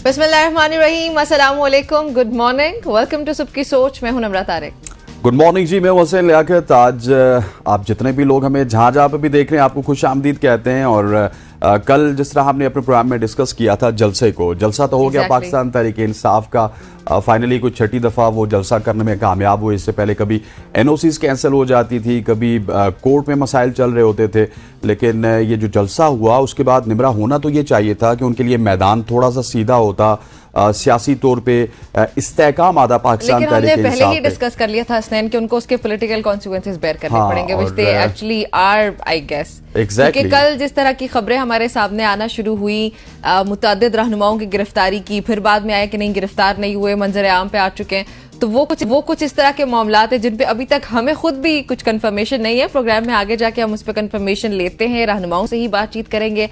बिस्मिल्लाहिर्रहमानिर्रहीम, अस्सलाम वालेकुम, गुड मॉर्निंग, वेलकम टू सबकी सोच। मैं हूं नम्रा तारिक। गुड मॉर्निंग जी, मैं वसीम लियाकत। आज आप जितने भी लोग हमें जहाँ जहाँ पे भी देख रहे हैं आपको खुश आमदीद कहते हैं। और कल जिस तरह हमने अपने प्रोग्राम में डिस्कस किया था जलसे को, जलसा तो हो गया पाकिस्तान तहरीक इंसाफ का। फाइनली कुछ छठी दफ़ा वो जलसा करने में कामयाब हुए। इससे पहले कभी एनओसीज कैंसिल हो जाती थी, कभी कोर्ट में मसाइल चल रहे होते थे, लेकिन ये जो जलसा हुआ उसके बाद निमरा होना तो ये चाहिए था कि उनके लिए मैदान थोड़ा सा सीधा होता, सियासी तौर पे इस्तेहकाम आधा पाकिस्तान लेकिन हमने पहले ही डिस्कस कर लिया था हसनैन कि उनको उसके पॉलिटिकल कॉन्सिक्वेंसेस बेयर करने पड़ेंगे, which they actually are, I guess. Exactly. क्योंकि कल जिस तरह की खबरें हमारे सामने आना शुरू हुई, मुतअद्दिद रहनुमाओं की गिरफ्तारी की, फिर बाद में आया कि नहीं गिरफ्तार नहीं हुए, मंजर आम पे आ चुके हैं, तो वो कुछ इस तरह के मामलात हैं जिन पे अभी तक हमें खुद भी कुछ कंफर्मेशन नहीं है। प्रोग्राम में आगे जाके हम उस पर कंफर्मेशन लेते हैं, रहनुमाओं से ही बातचीत करेंगे,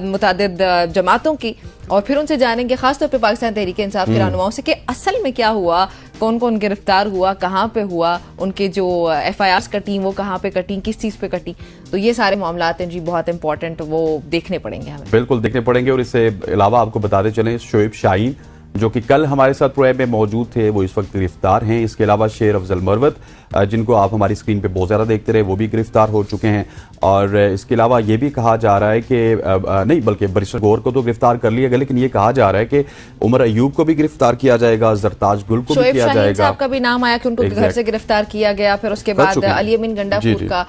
मुतअद्दिद जमातों की, और फिर उनसे जानेंगे खासतौर पे पाकिस्तान तहरीक इंसाफ के रहनुमाओं से कि असल में क्या हुआ, कौन कौन गिरफ्तार हुआ, कहाँ पे हुआ, उनके जो FIRs कटी वो कहाँ पे कटी, किस चीज़ पे कटी। तो ये सारे मामलात हैं जी, बहुत इंपॉर्टेंट, वो देखने पड़ेंगे हमें। बिल्कुल देखने पड़ेंगे। और इससे अलावा आपको बताते चलें, शोएब शाहीन जो कि कल हमारे साथ प्रोग्राम में मौजूद थे वो इस वक्त गिरफ्तार हैं। इसके अलावा शेर अफजल मरवत जिनको आप हमारी स्क्रीन पे बहुत ज़्यादा देखते रहे, वो भी गिरफ्तार हो चुके हैं। और इसके अलावा ये भी कहा जा रहा है कि नहीं बल्कि बैरिस्टर गौर को तो गिरफ्तार कर लिया गया, लेकिन ये कहा जा रहा है कि उमर अयूब को भी गिरफ्तार किया जाएगा, जरताज गुल को भी किया जाएगा। आपका भी नाम आया कि उनको घर से गिरफ्तार किया गया, फिर उसके बाद अली अमीन गंडापुर का,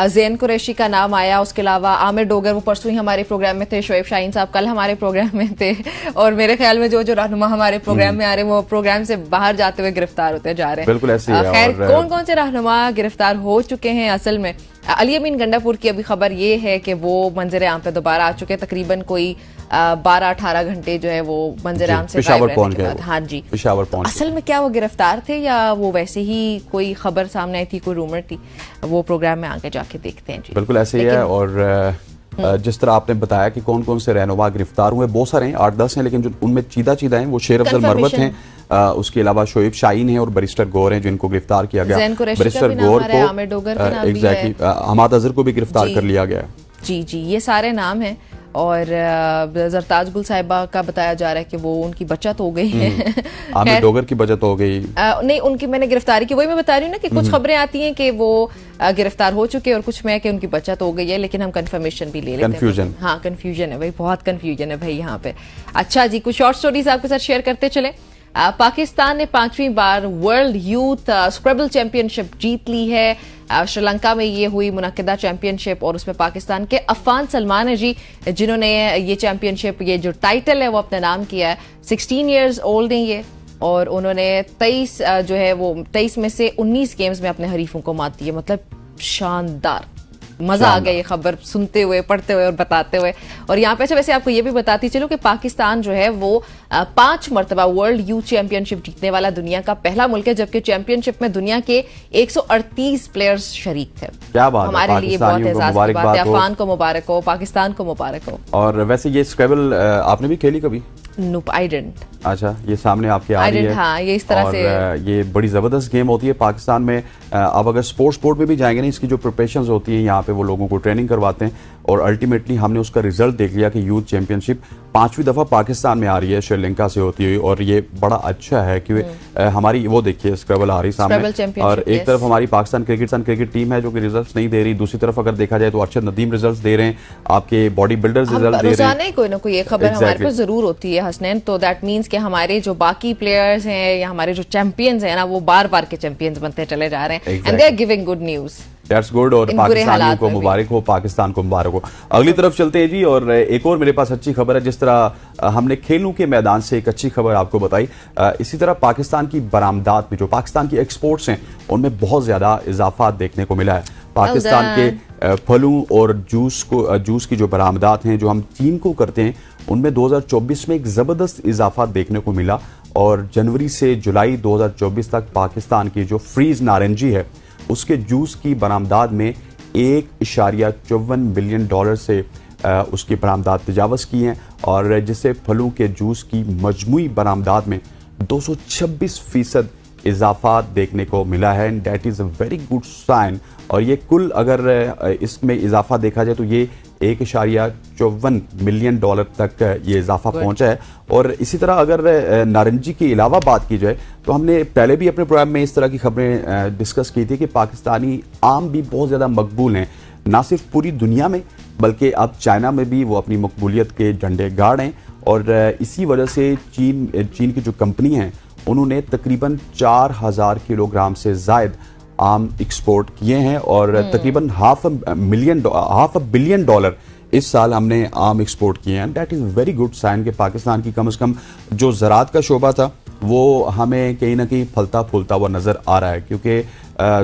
ज़ैन कुरैशी का नाम आया, उसके अलावा आमिर डोगर, वो परसों ही हमारे प्रोग्राम में थे, शोएब शाहीन साहब कल हमारे प्रोग्राम में थे, और मेरे ख्याल में जो रहनुमा हमारे प्रोग्राम में आ रहे हैं वो प्रोग्राम से बाहर जाते हुए गिरफ्तार होते जा रहे हैं। बिल्कुल ऐसे ही है। खैर, कौन कौन से रहनुमा गिरफ्तार हो चुके हैं असल में? अली अमीन गंडापुर की अभी खबर ये है कि वो मंजर आम पे दोबारा आ चुके हैं, तकरीबन कोई 12-18 घंटे जो है वो मंजर आम से पेशावर पहुंच गए। हाँ जी, पेशावर पहुंच। असल में क्या वो गिरफ्तार थे या वो वैसे ही कोई खबर सामने आई थी, कोई रूमर थी, वो प्रोग्राम में आगे जाके देखते हैं जी। बिल्कुल ऐसे ही है। और जिस तरह आपने बताया कि कौन कौन से रहनुमा गिरफ्तार हुए, बहुत सारे हैं, 8-10 हैं, लेकिन जो उनमें चीदा हैं वो शेर अफजल मरवत हैं, उसके अलावा शोएब शाहीन है और बैरिस्टर गौर हैं जिनको गिरफ्तार किया गया। बैरिस्टर गौर को एग्जैक्टली हमाद अजहर को भी गिरफ्तार कर लिया गया। जी जी, ये सारे नाम हैं। और जरताज गुल साहिबा का बताया जा रहा है कि वो उनकी बचत हो गई है। आमिर डोगर की बचत हो गई नहीं, उनकी मैंने गिरफ्तारी की, वही मैं बता रही हूँ ना कि कुछ खबरें आती हैं कि वो गिरफ्तार हो चुके हैं और कुछ में कि उनकी बचत हो गई है, लेकिन हम कंफर्मेशन भी ले लेते हैं। कंफ्यूजन, हाँ कंफ्यूजन है भाई, बहुत कंफ्यूजन है भाई यहाँ पे। अच्छा जी, कुछ शॉर्ट स्टोरीज आपके साथ शेयर करते चले। पाकिस्तान ने 5वीं बार वर्ल्ड यूथ स्क्रैबल चैंपियनशिप जीत ली है। श्रीलंका में ये हुई मुनक्किदा चैंपियनशिप, और उसमें पाकिस्तान के अफान सलमान है जी, जिन्होंने ये चैंपियनशिप, ये जो टाइटल है वो अपने नाम किया है। 16 ईयर्स ओल्ड हैं ये, और उन्होंने 23 में से 19 गेम्स में अपने हरीफों को मात दी है। मतलब शानदार, मजा आ गया ये खबर सुनते हुए, पढ़ते हुए और बताते हुए। और यहाँ पे वैसे आपको ये भी बताती चलो कि पाकिस्तान जो है वो 5 मरतबा वर्ल्ड यूथ चैंपियनशिप जीतने वाला दुनिया का पहला मुल्क है, जबकि चैंपियनशिप में दुनिया के 138 प्लेयर्स शरीक थे। क्या बात, हमारे लिए बहुत एजाज की बात है। अफान को मुबारक हो, पाकिस्तान को मुबारक हो। और वैसे ये स्क्रैबल आपने भी खेली कभी? Nope, I didn't. अच्छा, ये सामने आपके आ रही है। हाँ, ये इस तरह और से ये बड़ी ज़बरदस्त गेम होती है पाकिस्तान में। अब अगर स्पोर्ट में भी जाएंगे ना, इसकी जो प्रिपरेशंस होती है यहाँ पे वो लोगों को ट्रेनिंग करवाते हैं, और अल्टीमेटली हमने उसका रिजल्ट देख लिया कि यूथ चैंपियनशिप 5वीं दफ़ा पाकिस्तान में आ रही है, श्रीलंका से होती हुई। और ये बड़ा अच्छा है कि हमारी वो देखिए स्क्रैबल आ रही सामने, और एक तरफ हमारी पाकिस्तान क्रिकेट टीम है जो कि रिजल्ट नहीं दे रही, दूसरी तरफ अगर देखा जाए तो अरशद नदीम रिजल्ट दे रहे हैं, आपके बॉडी बिल्डर्स रिजल्ट दे रहे हैं। कोई ना कोई एक खबर हमारे पास जरूर होती है हसनैन, तो दैट मीन्स कि हमारे जो बाकी प्लेयर्स हैं या हमारे जो चैंपियंस हैं ना, वो बार बार के चैंपियंस बनते चले जा रहे हैं, and they are giving good news. That's good, और पाकिस्तानियों को मुबारक हो, पाकिस्तान को मुबारक हो। अगली तरफ चलते हैं जी, और एक और मेरे पास अच्छी खबर है। जिस तरह हमने खेलों के मैदान से एक अच्छी खबर आपको बताई, इसी तरह पाकिस्तान की बरामदात में जो पाकिस्तान की एक्सपोर्ट्स हैं उनमें बहुत ज्यादा इजाफा देखने को मिला है। पाकिस्तान के फलों और जूस की जो बरामदात हैं जो हम चीन को करते हैं, उनमें 2024 में एक ज़बरदस्त इजाफा देखने को मिला। और जनवरी से जुलाई 2024 तक पाकिस्तान की जो फ्रीज नारंगी है उसके जूस की बरामदात में $1.54 बिलियन से उसकी बरामदात तजावज़ की हैं, और जिससे फलों के जूस की मजमूई बरामदात में 226% इजाफा देखने को मिला है। And that is a very good sign. और ये कुल अगर इसमें इजाफा देखा जाए तो ये $1.54 मिलियन तक ये इजाफा पहुंचा है। और इसी तरह अगर नारंगी के अलावा बात की जाए तो हमने पहले भी अपने प्रोग्राम में इस तरह की खबरें डिस्कस की थी कि पाकिस्तानी आम भी बहुत ज़्यादा मकबूल हैं, ना सिर्फ पूरी दुनिया में बल्कि अब चाइना में भी वो अपनी मकबूलियत के झंडे गाड़ हैं। और इसी वजह से चीन की जो कंपनी हैं उन्होंने तकरीबन 4000 किलोग्राम से ज़ायद आम एक्सपोर्ट किए हैं और तकरीबन $500 बिलियन इस साल हमने आम एक्सपोर्ट किए हैं। That is very good sign कि पाकिस्तान की कम से कम जो ज़राअत का शोबा था वो हमें कहीं ना कहीं फलता फूलता हुआ नज़र आ रहा है, क्योंकि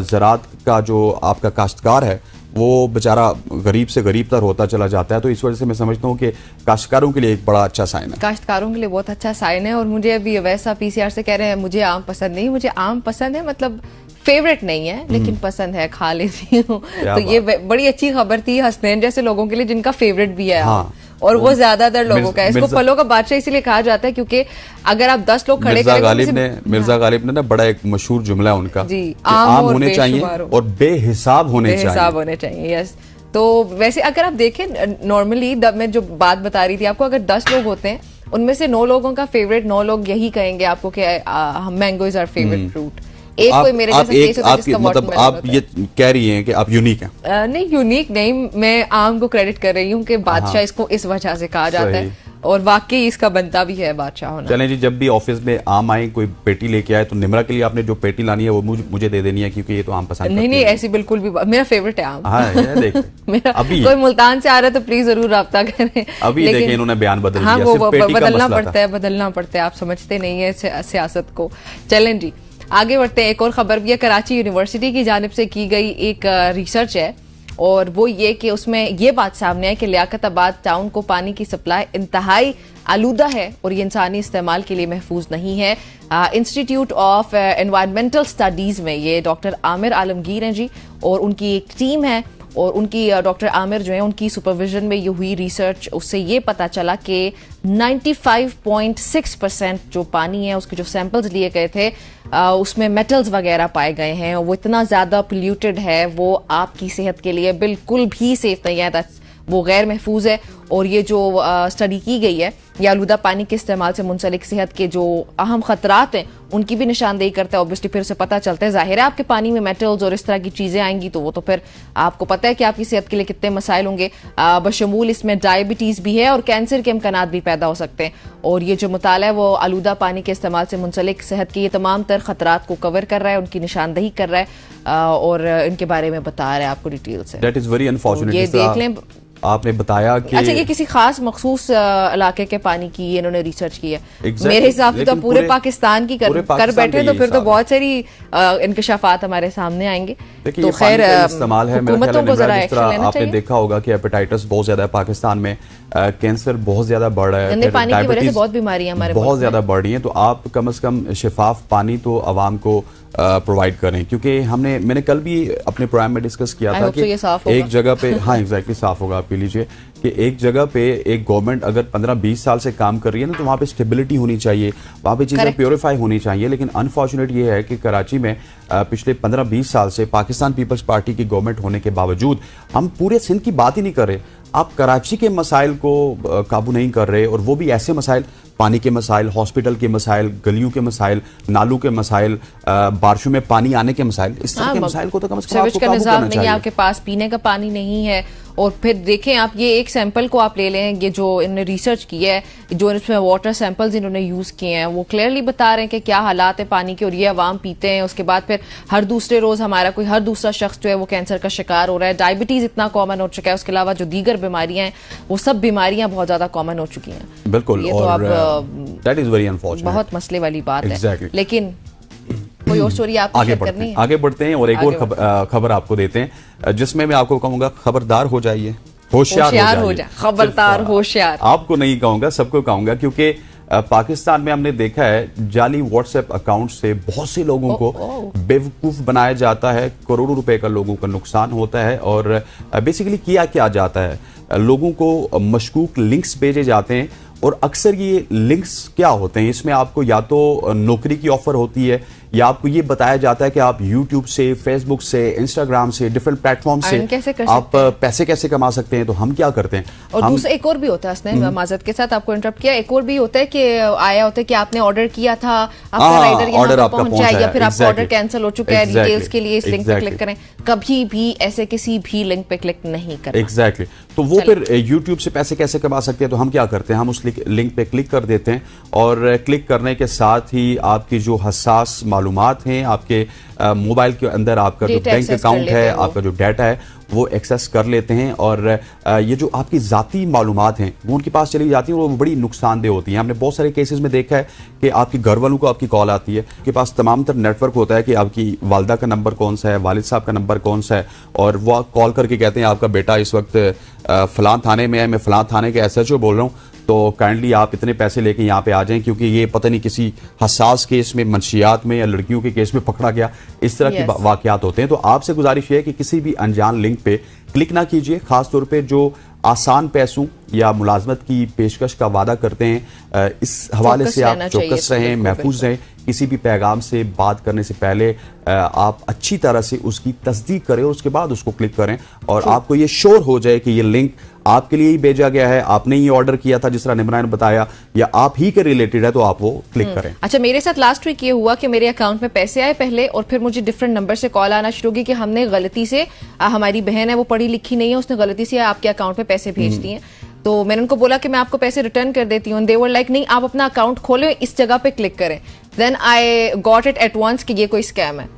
ज़राअत का जो आपका काश्तकार है वो बेचारा गरीब से गरीब तर होता चला जाता है। तो इस वजह से मैं समझता हूँ कि काश्तकारों के लिए एक बड़ा अच्छा साइन है। काश्तकारों के लिए बहुत अच्छा साइन है। और मुझे अभी वैसा पीसीआर से कह रहे हैं मुझे आम पसंद नहीं, मुझे आम पसंद है, मतलब फेवरेट नहीं है लेकिन पसंद है, खा लेती हूँ। तो ये बड़ी अच्छी खबर थी हसनैन जैसे लोगों के लिए जिनका फेवरेट भी है। हाँ। और वो ज्यादातर लोगों का है। इसको फलों का बादशाह इसीलिए कहा जाता है क्योंकि अगर आप 10 लोग खड़े करेंगे। मिर्जा गालिब ने ना बड़ा एक मशहूर जुमला है उनका जी, आम होने चाहिए और बेहिसाब होने चाहिए। यस। तो वैसे अगर आप देखें नॉर्मली मैं जो बात बता रही थी आपको, अगर 10 लोग होते हैं उनमें से 9 लोगों का फेवरेट, 9 लोग यही कहेंगे आपको कि mango is our favourite fruit. एक कोई मेरे जैसा केस होता है जिसका मतलब आप ये कह रही हैं कि आप यूनिक हैं। नहीं, यूनिक नहीं, मैं आम को क्रेडिट कर रही हूँ कि बादशाह इसको इस वजह से कहा जाता है और वाकई इसका बनता भी है बादशाह होना। चलें जी, जब भी ऑफिस में आम आए, कोई पेटी लेके आए तो निमरा के लिए आपने जो पेटी लानी है वो मुझे दे देनी है, क्योंकि ये तो आम पसंद नहीं नहीं, ऐसी बिल्कुल भी, मेरा फेवरेट है आम। हाँ, मेरा अभी कोई मुल्तान से आ रहा है तो प्लीज जरूर रब्ता करें। अभी देखिए इन्होंने बयान बदल दिया। हाँ, वो बदलना पड़ता है, आप समझते नहीं है सियासत को। चलें जी आगे बढ़ते हैं। एक और खबर भी है, कराची यूनिवर्सिटी की जानिब से की गई एक रिसर्च है और वो ये कि उसमें ये बात सामने है कि लियाकताबाद टाउन को पानी की सप्लाई इंतहाई आलूदा है और ये इंसानी इस्तेमाल के लिए महफूज नहीं है। इंस्टीट्यूट ऑफ एनवायरमेंटल स्टडीज में ये डॉक्टर आमिर आलमगीर हैं जी, और उनकी एक टीम है और उनकी डॉक्टर आमिर जो है उनकी सुपरविजन में ये हुई रिसर्च। उससे ये पता चला कि 95.6% जो पानी है उसके जो सैंपल्स लिए गए थे उसमें मेटल्स वगैरह पाए गए हैं और वो इतना ज़्यादा पोल्यूटेड है, वो आपकी सेहत के लिए बिल्कुल भी सेफ नहीं है, वो गैर महफूज है। और ये जो स्टडी की गई है ये आलूदा पानी के इस्तेमाल से मुंसलिक सेहत के जो अहम खतरात हैं उनकी भी निशानदेही करता है। ऑब्वियसली फिर से पता चलता है, जाहिर है आपके पानी में मेटल्स और इस तरह की चीज़ें आएंगी तो वो तो फिर आपको पता है कि आपकी सेहत के लिए कितने मसाइल होंगे। बशमूल इसमें डायबिटीज़ भी है और कैंसर के इम्कानात भी पैदा हो सकते हैं। और ये जो मुताला है वो आलूदा पानी के इस्तेमाल से मुंसलिक सेहत के ये तमाम तर खतरात को कवर कर रहा है, उनकी निशानदेही कर रहा है और इनके बारे में बता रहा है आपको डिटेल से। That is very unfortunate. ये देख लें, आपने बताया कि अच्छा ये किसी खास मखसूस इलाके के पानी की इन्होंने रिसर्च की है। मेरे हिसाब से तो पूरे पाकिस्तान की कर बैठे तो फिर तो बहुत सारी इंकशाफात हमारे सामने आएंगे। तो खैर इस्तेमाल है हुकूमतों को जरा एक्शन लेना चाहिए। आपने देखा होगा कि हेपेटाइटिस बहुत ज्यादा है पाकिस्तान में, कैंसर बहुत ज्यादा बढ़ रहा है, गंदे पानी की वजह से बहुत बीमारियां हमारे बहुत ज्यादा बढ़ रही हैं। तो आप कम से कम शिफाफ पानी तो आवाम को प्रोवाइड करें, क्योंकि मैंने कल भी अपने प्रोग्राम में डिस्कस किया था कि एक जगह पे हाँ एग्जैक्टली साफ होगा। आप पी लीजिए कि एक जगह पे एक गवर्नमेंट अगर 15-20 साल से काम कर रही है ना तो वहाँ पे स्टेबिलिटी होनी चाहिए, वहाँ पे चीज़ें प्योरीफाई होनी चाहिए। लेकिन अनफॉर्चुनेट ये है कि कराची में पिछले 15-20 साल से पाकिस्तान पीपल्स पार्टी की गवर्नमेंट होने के बावजूद हम पूरे सिंध की बात ही नहीं कर रहे। आप कराची के मसाइल को काबू नहीं कर रहे, और वो भी ऐसे मसाइल, पानी के मसाइल, हॉस्पिटल के मसाइल, गलियों के मसाइल, नालों के मसाइल, बारिशों में पानी आने के मसाइल, इस तरह के मसाइल को तो कम से कम आपको काबू करना चाहिए। आपके पास पीने का पानी नहीं है। और फिर देखें आप ये एक सैंपल को आप ले लें, ये जो इन्होंने रिसर्च की है, जो इसमें वाटर सैंपल्स इन्होंने यूज़ किए हैं वो क्लियरली बता रहे हैं कि क्या हालात है पानी के, और ये अवाम पीते हैं। उसके बाद फिर हर दूसरे रोज़ हर दूसरा शख्स जो है वो कैंसर का शिकार हो रहा है। डायबिटीज़ इतना कॉमन हो चुका है, उसके अलावा जो दीगर बीमारियां हैं वो सब बीमारियां बहुत ज़्यादा कॉमन हो चुकी हैं। बिल्कुल, ये तो अब दैट इज वेरी अनफॉर्चुनेट, बहुत मसले वाली बात है। लेकिन कोई और स्टोरी आप आगे बढ़ते हैं और एक और खबर आपको देते हैं जिसमें मैं आपको कहूंगा खबरदार हो जाइए, होशियार हो जाइए। खबरदार होशियार आपको नहीं कहूंगा, सबको कहूंगा, क्योंकि पाकिस्तान में हमने देखा है जाली व्हाट्सएप अकाउंट से बहुत से लोगों को बेवकूफ बनाया जाता है, करोड़ों रुपए का लोगों का नुकसान होता है। और बेसिकली किया क्या जाता है, लोगों को मशकूक लिंक्स भेजे जाते हैं और अक्सर ये लिंक्स क्या होते हैं, इसमें आपको या तो नौकरी की ऑफर होती है या आपको ये बताया जाता है कि आप YouTube से, Facebook से, Instagram से, डिफरेंट प्लेटफॉर्म से आप पैसे कैसे कमा सकते हैं। तो हम क्या करते हैं, और दूसरा एक और भी होता है, उसने माजरत के साथ आपको इंटरप्ट किया, एक और भी होता है कि आया होता है कि आपने ऑर्डर किया था, आपका राइडर यहाँ पे पहुंचा है, या फिर आपका ऑर्डर कैंसिल हो चुका है, डिटेल्स के लिए इस लिंक पे क्लिक करें। कभी भी ऐसे किसी भी लिंक पे क्लिक नहीं करें। एग्जैक्टली। तो वो फिर YouTube से पैसे कैसे कमा सकते हैं, तो हम क्या करते हैं, हम उस लिंक पे क्लिक कर देते हैं और क्लिक करने के साथ ही आपकी जो हसास मालूमात हैं, आपके मोबाइल के अंदर आपका जो बैंक अकाउंट है, आपका जो डाटा है वो एक्सेस कर लेते हैं और ये जो आपकी जाती मालूमात हैं वो उनके पास चली जाती हैं और वो बड़ी नुकसानदेह होती हैं। हमने बहुत सारे केसेस में देखा है कि आपके घर वालों को आपकी कॉल आती है, उनके पास तमाम तरह नेटवर्क होता है कि आपकी वालिदा का नंबर कौन सा है, वालिद साहब का नंबर कौन सा है, और वो कॉल करके कहते हैं आपका बेटा इस वक्त फलां थाने में है, मैं फलां थाने के SHO बोल रहा हूँ, तो काइंडली आप इतने पैसे लेके यहाँ पे आ जाएं, क्योंकि ये पता नहीं किसी हसास केस में, मंशियात में या लड़कियों के केस में पकड़ा गया। इस तरह के वाकयात होते हैं। तो आपसे गुजारिश है कि किसी भी अनजान लिंक पे क्लिक ना कीजिए, खासतौर पे जो आसान पैसों या मुलाजमत की पेशकश का वादा करते हैं। इस हवाले से आप चौकस रहें, महफूज रहें। किसी भी पैगाम से बात करने से पहले आप अच्छी तरह से उसकी तस्दीक करें, उसके बाद उसको क्लिक करें और आपको ये श्योर हो जाए कि ये लिंक आपके लिए ही भेजा गया है, आपने ही ऑर्डर किया था जिस तरह निमरा ने बताया, या आप ही के रिलेटेड है, तो आप वो क्लिक करें। अच्छा, मेरे साथ लास्ट वीक ये हुआ कि मेरे अकाउंट में पैसे आए पहले, और फिर मुझे डिफरेंट नंबर से कॉल आना शुरू की कि हमने गलती से, हमारी बहन है वो पढ़ी लिखी नहीं है, उसने गलती से आपके अकाउंट में पैसे भेज दिए। तो मैंने उनको बोला कि मैं आपको पैसे रिटर्न कर देती हूँ। दे वर लाइक नहीं, आप अपना अकाउंट खोलें, इस जगह पे क्लिक करें। Then I got it at once कि ये कोई स्कैम है।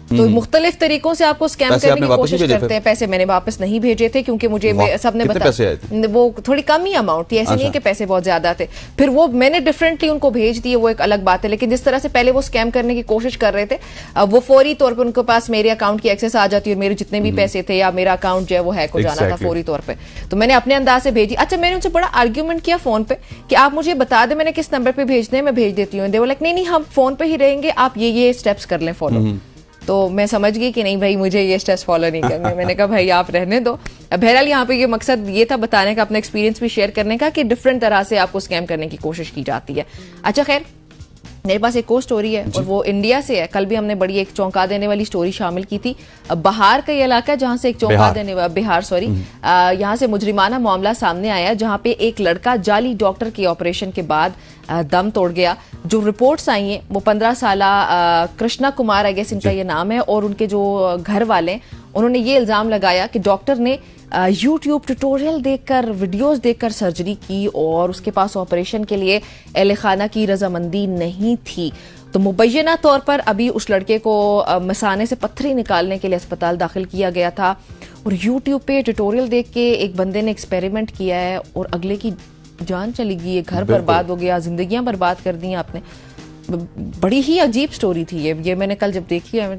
तो मुख्तलिफ तरीकों से आपको स्कैम करने की कोशिश करते हैं। पैसे मैंने वापस नहीं भेजे थे, क्योंकि मुझे सबने बताया वो थोड़ी कम ही अमाउंट थी, ऐसे नहीं कि पैसे बहुत ज्यादा थे। फिर वो मैंने डिफरेंटली उनको भेज दिए, वो एक अलग बात है। लेकिन जिस तरह से पहले वो स्कैम करने की कोशिश कर रहे थे, वो फौरी तौर पर उनके पास मेरे अकाउंट की एक्सेस आ जाती है और मेरे जितने भी पैसे थे या मेरा अकाउंट जो है वो हैक हो जाना था फौरी तौर पर। तो मैंने अपने अंदाज से भेजी। अच्छा, मैंने उनसे बड़ा आर्ग्यूमेंट किया फोन पे कि आप मुझे बता दें मैंने किस नंबर पे भेजने हैं, मैं भेज देती हूँ। दे वर लाइक नहीं, हम फोन पे ही रहेंगे, आप ये स्टेप्स कर लें फॉलो। तो मैं समझ गई कि नहीं भाई, मुझे ये स्टेप्स फॉलो नहीं करने। मैंने कहा भाई आप रहने दो। बहरहाल यहाँ पे ये मकसद ये था बताने का, अपना एक्सपीरियंस भी शेयर करने का कि डिफरेंट तरह से आपको स्कैम करने की कोशिश की जाती है। अच्छा, खैर मेरे पास एक और स्टोरी है और वो इंडिया से है। कल भी हमने बड़ी एक चौंका देने वाली स्टोरी शामिल की थी। बिहार का ये इलाका जहां से एक चौंका देने वाला, बिहार सॉरी, यहाँ से मुजरिमाना मामला सामने आया जहां पे एक लड़का जाली डॉक्टर के ऑपरेशन के बाद दम तोड़ गया। जो रिपोर्ट्स आई हैं वो 15 साल कृष्णा कुमार, आई गेस इनका ये नाम है, और उनके जो घर वाले उन्होंने ये इल्जाम लगाया कि डॉक्टर ने यूट्यूब ट्यूटोरियल देखकर, वीडियोस देखकर सर्जरी की और उसके पास ऑपरेशन के लिए अहले खाना की रजामंदी नहीं थी। तो मुबैना तौर पर अभी उस लड़के को मसाने से पत्थरी निकालने के लिए अस्पताल दाखिल किया गया था। और यूट्यूब पे ट्यूटोरियल देख के एक बंदे ने एक्सपेरिमेंट किया है और अगले की जान चली गई, घर बर्बाद हो गया, जिंदगियां बर्बाद कर दी आपने। बड़ी ही अजीब स्टोरी थी ये मैंने कल जब देखी है।